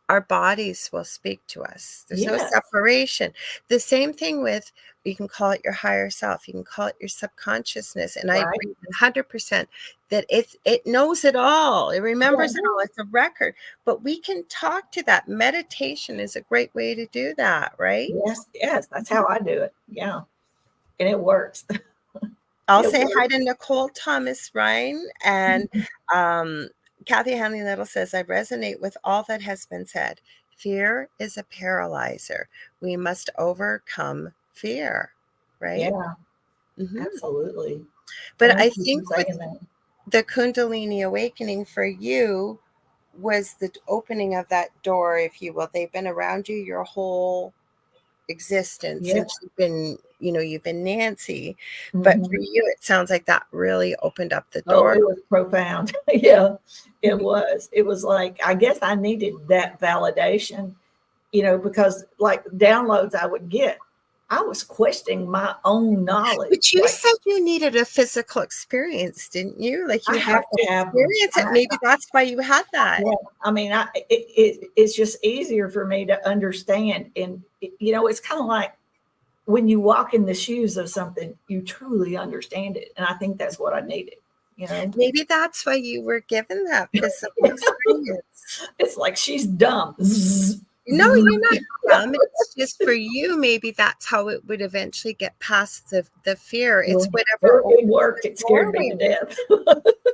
our bodies will speak to us. There's no Yes. separation. The same thing with, you can call it your higher self, you can call it your subconsciousness, and I Right. agree 100% that it knows it all. It Yeah. remembers it all. It's a record. But we can talk to that. Meditation is a great way to do that, right? Yes. Yes. That's how I do it. Yeah. And it works. I'll It say hi works. to Nicole Thomas Ryan, and um, Kathy Hanley Little says, I resonate with all that has been said. Fear is a paralyzer. We must overcome fear, right? Yeah. Hmm. Absolutely. But Thank I you for think with saying that. the Kundalini awakening for you was the opening of that door, if you will. They've been around you your whole existence Yeah. since you've been Nancy. But for Hmm. you, it sounds like that really opened up the Oh, door. it was profound. Yeah. It Mhm. was. It was like, I guess I needed that validation, because like downloads I would get, I was questioning my own But knowledge. you Like said you needed a physical experience, didn't you? Like I you had have to to have them. experience it. Maybe that's why you had that. Yeah, I mean, it's just easier for me to understand, and it's kind of like when you walk in the shoes of something, you truly understand it, and I think that's what I needed. You know, Maybe that's why you were given that physical experience. it's like she's dumb. Zzz. No, you're not dumb. It's just for you, maybe that's how it would eventually get past the fear. It's Well, whatever it opens worked. the It scared me to doorway. death.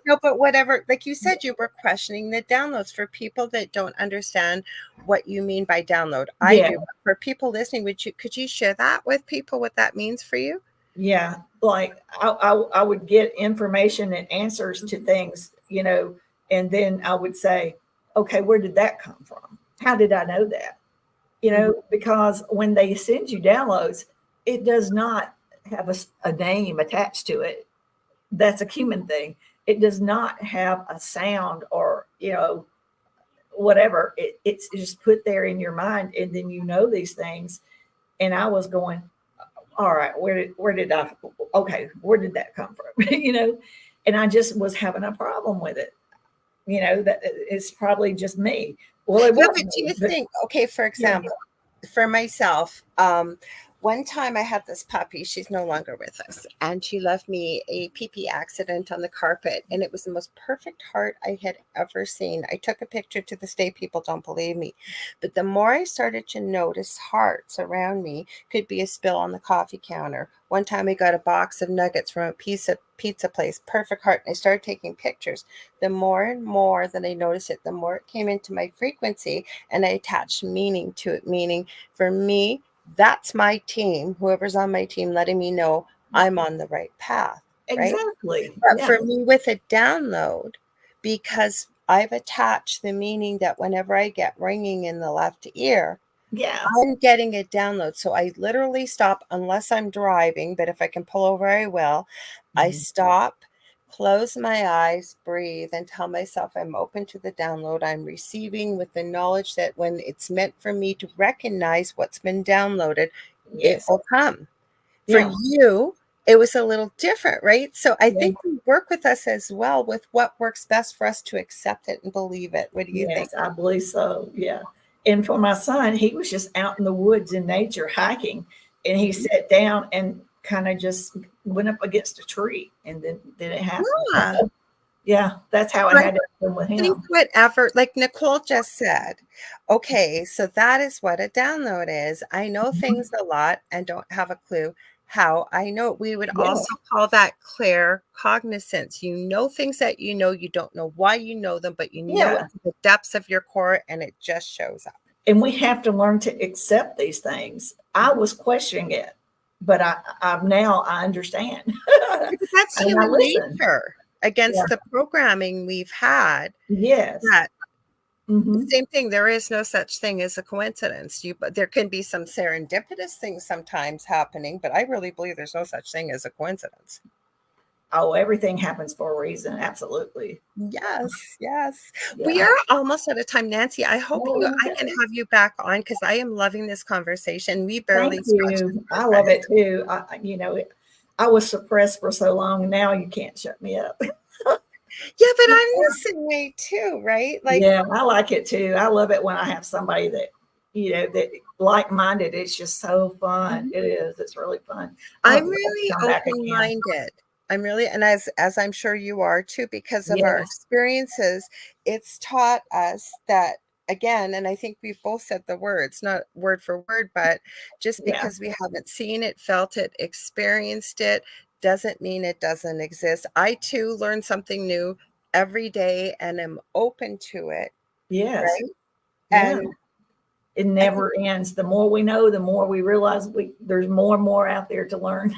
No, but whatever, like you said, you were questioning the downloads. For people that don't understand what you mean by download, I Yeah. do. But for people listening, could you share that with people, what that means for you? Yeah. Like I would get information and answers to things, and then I would say, okay, where did that come from? How did I know that? Because when they send you downloads, it does not have a name attached to it. That's a human thing. It does not have a sound or, whatever. It's just put there in your mind. And then these things. And I was going, all right, where did that come from? And I just was having a problem with it. That it's probably just me. Well, it Yeah, was but do me, you but think, okay, for yeah, example, for myself, one time I had this puppy, she's no longer with us, and she left me a pee-pee accident on the carpet, and it was the most perfect heart I had ever seen. I took a picture. To this day, people don't believe me. But the more I started to notice hearts around me, could be a spill on the coffee counter. One time I got a box of nuggets from a pizza place, perfect heart, and I started taking pictures. The more and more that I noticed it, the more it came into my frequency, and I attached meaning to it. Meaning, for me, that's my team, whoever's on my team, letting me know I'm on the right path, right? exactly. But Yeah, for me, with a download, because I've attached the meaning that whenever I get ringing in the left ear, yeah, I'm getting a download. So I literally stop unless I'm driving, but if I can pull over, I will. I stop, close my eyes, breathe, and tell myself I'm open to the download. I'm receiving with the knowledge that when it's meant for me to recognize what's been downloaded, it yes, will come. For yeah, you, it was a little different, right? So I yeah. think you work with us as well with what works best for us to accept it and believe it. What do you think? Yes, I believe so. Yeah. And for my son, he was just out in the woods in nature hiking, and he Mhm. sat down and kind of just went up against a tree, and then it happened. Yeah. Yeah, that's how it had to happen with Think him. whatever, like Nicole just said, okay, so that is what a download is. I know Mhm. things a lot and don't have a clue how I know it. We would Yeah, also call that clear cognizance. You know things that you don't know why you know them, but you know it yeah. to the depths of your core and it just shows up. And we have to learn to accept these things. I Mhm. was questioning it, but I understand, Yeah, but that's and I human listen. nature Yeah. against the programming we've had. Yes. That Hmm. same thing. There is no such thing as a coincidence. But there can be some serendipitous things sometimes happening, but I really believe there's no such thing as a coincidence. Oh, everything happens for a reason. Absolutely. Yes, yes. We Yeah. are almost out of time, Nancy. I hope Well, I can have you back on because I am loving this conversation. We thank barely scratched the you. I love surface. it too. I was suppressed for so long. Now you can't shut me up. Yeah, but I'm the same way too, right? Like Yeah, I like it too. I love it when I have somebody that like minded. It's just so fun. It is. It's really fun. I I'm would love to really come back again. open-minded. I'm really, and as I'm sure you are too, because of our Yes. experiences, it's taught us that again, and I think we've both said the words, not word for word, but just Yeah. because we haven't seen it, felt it, experienced it, doesn't mean it doesn't exist. I too learn something new every day and am open to it, Yes. right? Yeah. And It I think never ends. The more we know, the more we realize there's more and more out there to learn.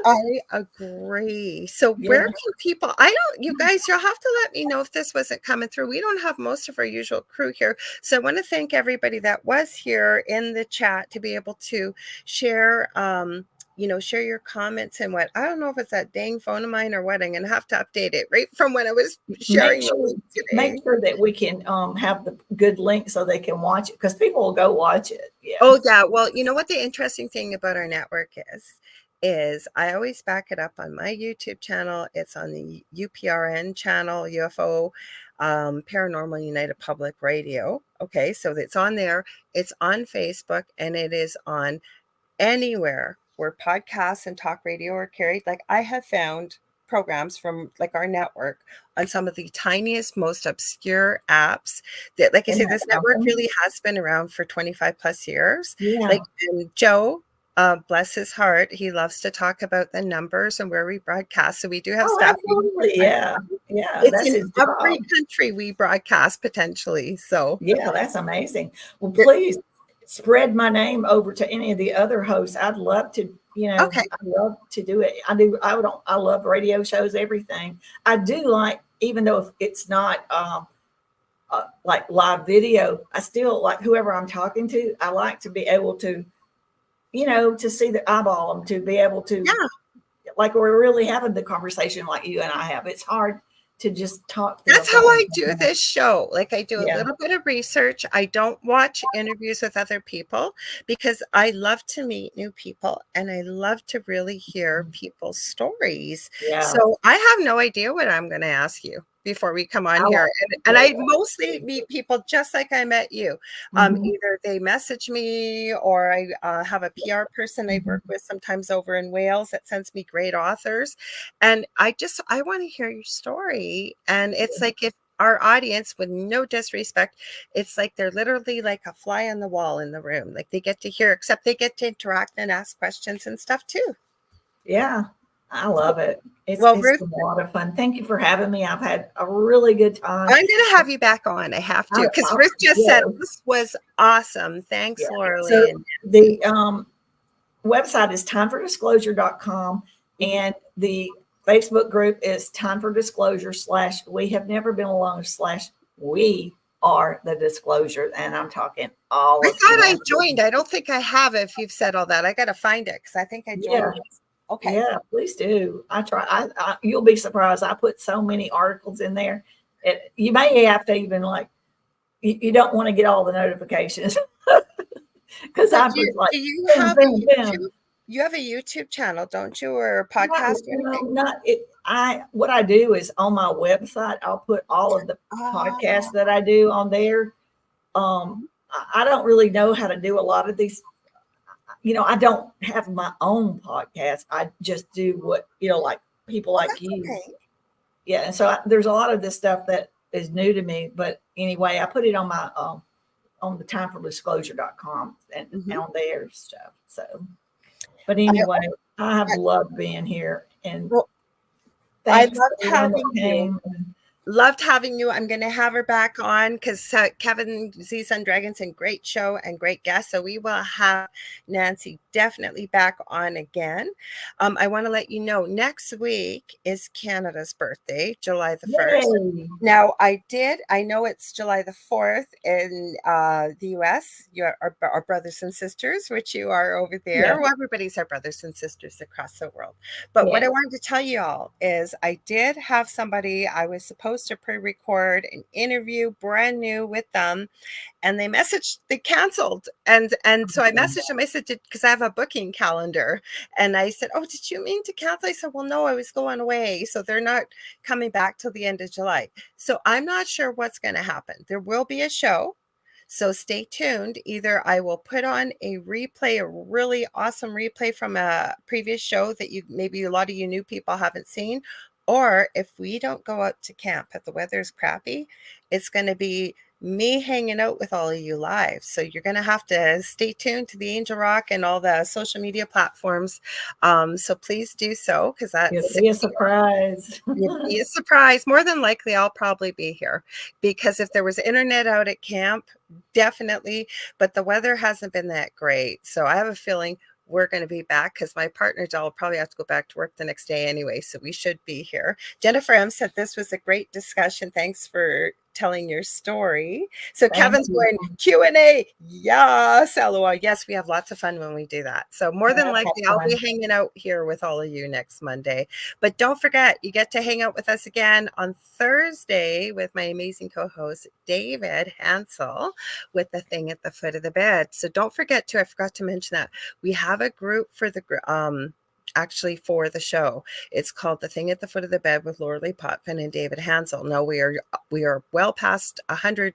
I agree. So Yeah. where can people I don't you guys, you'll have to let me know if this wasn't coming through. We don't have most of our usual crew here. So I want to thank everybody that was here in the chat to be able to share share your comments and what I don't know if it's that dang phone of mine or what. I'm gonna have to update it right from when I was Make sharing the sure link make today. sure that we can have the good link so they can watch it because people will go watch it. Yeah. Oh yeah. Well, you know what the interesting thing about our network is I always back it up on my YouTube channel. It's on the UPRN channel, UFO Paranormal United Public Radio. Okay, so it's on there. It's on Facebook, and it is on anywhere where podcasts and talk radio are carried. Like I have found programs from like our network on some of the tiniest, most obscure apps that, like I Isn't say, that this network something? really has been around for 25 plus years. Yeah. Like Joe, bless his heart, he loves to talk about the numbers and where we broadcast. So we do have Oh, staff. absolutely. Yeah. Yeah. It's That's in his every job. country we broadcast potentially. So Yeah, that's amazing. Well, please spread my name over to any of the other hosts. I'd love to, okay. I'd love to do it. I love radio shows, everything. I do like, even though if it's not like live video, I still like whoever I'm talking to. I like to be able to, to see the eyeball them, to be able to, Yeah. like we're really having the conversation like you and I have. It's hard to just talk through a That's how phone. I do this show. Like I do a Yeah. little bit of research. I don't watch interviews with other people because I love to meet new people and I love to really hear people's stories. Yeah. So I have no idea what I'm going to ask you before we come on I here. like And I it. mostly meet people just like I met you. Mhm. Either they message me or I have a PR person I work with sometimes over in Wales that sends me great authors. And I want to hear your story. And it's like if our audience, with no disrespect, it's like they're literally like a fly on the wall in the room. Like they get to hear, except they get to interact and ask questions and stuff too. Yeah, I love it. Well, It's Ruth, been a lot of fun. Thank you for having me. I've had a really good time. I'm going to have you back on. I have to, because Ruth just said Yeah, this was awesome. Thanks, yeah. Lorilei So and Nancy. the website is timefordisclosure.com, and the Facebook group is Time for Disclosure / We Have Never Been Alone / We Are the Disclosure. And I'm talking all I of thought I humanity. joined. I don't think I have. If you've said all that, I got to find it because I think I Yeah. joined it. Okay. Yeah, please do. I try. You'll be surprised. I put so many articles in there. You may have to even like, you don't want to get all the notifications because So I put like, do you boom, have a boom, boom. YouTube? You have a YouTube channel, don't you, or a Not, podcast or anything? not it. What I do is on my website, I'll put all of the podcasts Oh, that I do on there. I don't really know how to do a lot of these. I don't have my own podcast. I just do what, like people like that's you. okay. Yeah, and so there's a lot of this stuff that is new to me, but anyway, I put it on my on the timefordisclosure.com and Mhm. on their stuff. So, but I anyway, I have I loved being here, and well, I thanks loved to everyone that having you. came. Loved having you. I'm going to have her back on because Kevin Z Sun Dragonson, great show and great guest. So we will have Nancy definitely back on again. I want to let you know next week is Canada's birthday, July the 1st. Yay! Now, I know it's July the 4th in the US. You're our brothers and sisters, which you are over there. Yeah, Well, everybody's our brothers and sisters across the world. But what yeah, I wanted to tell you all is I did have somebody I was supposed to pre-record an interview brand new with them, and they canceled. And so I messaged them. I said, because I have a booking calendar. And I said, oh, did you mean to cancel? I said, well, no, I was going away. So they're not coming back till the end of July. So I'm not sure what's going to happen. There will be a show. So stay tuned. Either I will put on a replay, a really awesome replay from a previous show that maybe a lot of you new people haven't seen, or if we don't go out to camp, if the weather's crappy, it's going to be me hanging out with all of you live. So you're going to have to stay tuned to the Angel Rock and all the social media platforms. So please do so, because it'll that's be a surprise. It'd be a surprise. More than likely, I'll probably be here because if there was internet out at camp, definitely. But the weather hasn't been that great. So I have a feeling we're going to be back because my partner, Doll, will probably have to go back to work the next day anyway. So we should be here. Jennifer M said this was a great discussion. Thanks for telling your story. So Thank Kevin's you. going Q&A. Yes, LOL. Yes, we have lots of fun when we do that. So more than I've had likely, I'll be fun. hanging out here with all of you next Monday. But don't forget, you get to hang out with us again on Thursday with my amazing co-host, David Hansel, with the thing at the foot of the bed. So don't forget to, I forgot to mention that, we have a group for the actually for the show. It's called The Thing at the Foot of the Bed with Lorilei Potvin and David Hansel. Now we are well past 100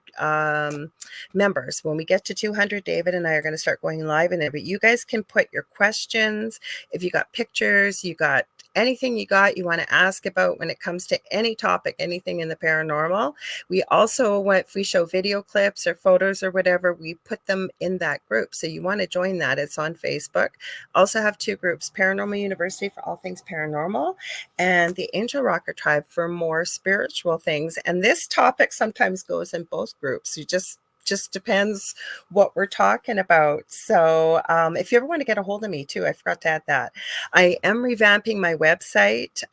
members. When we get to 200, David and I are going to start going live in it. But you guys can put your questions. If you got pictures, you got anything you got, you want to ask about when it comes to any topic, anything in the paranormal. We also, if we show video clips or photos or whatever, we put them in that group. So you want to join that. It's on Facebook. Also have two groups, Paranormal University for all things paranormal and the Angel Rocker Tribe for more spiritual things. And this topic sometimes goes in both groups. You just depends what we're talking about. So if you ever want to get a hold of me too, I forgot to add that. I am revamping my website.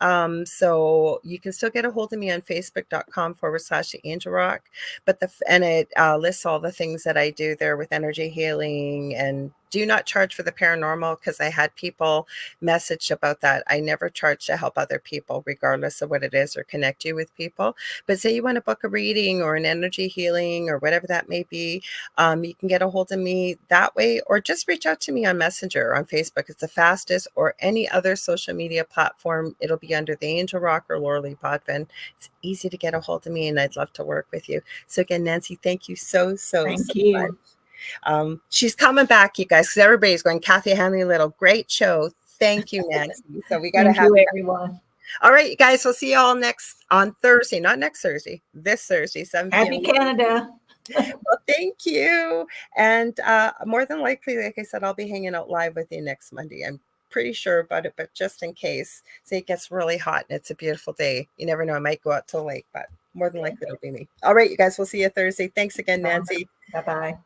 So you can still get a hold of me on facebook.com/Angel Rock, but it lists all the things that I do there with energy healing, and do not charge for the paranormal, because I had people message about that. I never charge to help other people, regardless of what it is, or connect you with people. But say you want to book a reading or an energy healing or whatever that may be, you can get a hold of me that way, or just reach out to me on Messenger on Facebook. It's the fastest, or any other social media platform. It'll be under the Angel Rock or Lorilei Potvin. It's easy to get a hold of me, and I'd love to work with you. So again, Nancy, thank you so Thank you. much. She's coming back, you guys, because everybody's going, Kathy Hanley Little, great show. Thank you, Nancy. So we got to have you, everyone. All right, you guys, we'll see you all on Thursday, not next Thursday, this Thursday, 7 p.m. Happy Canada. Well, thank you. And more than likely, like I said, I'll be hanging out live with you next Monday. I'm pretty sure about it, but just in case, say it gets really hot and it's a beautiful day. You never know, I might go out to the lake, but more than likely it'll be me. All right, you guys, we'll see you Thursday. Thanks again, Nancy. Bye-bye.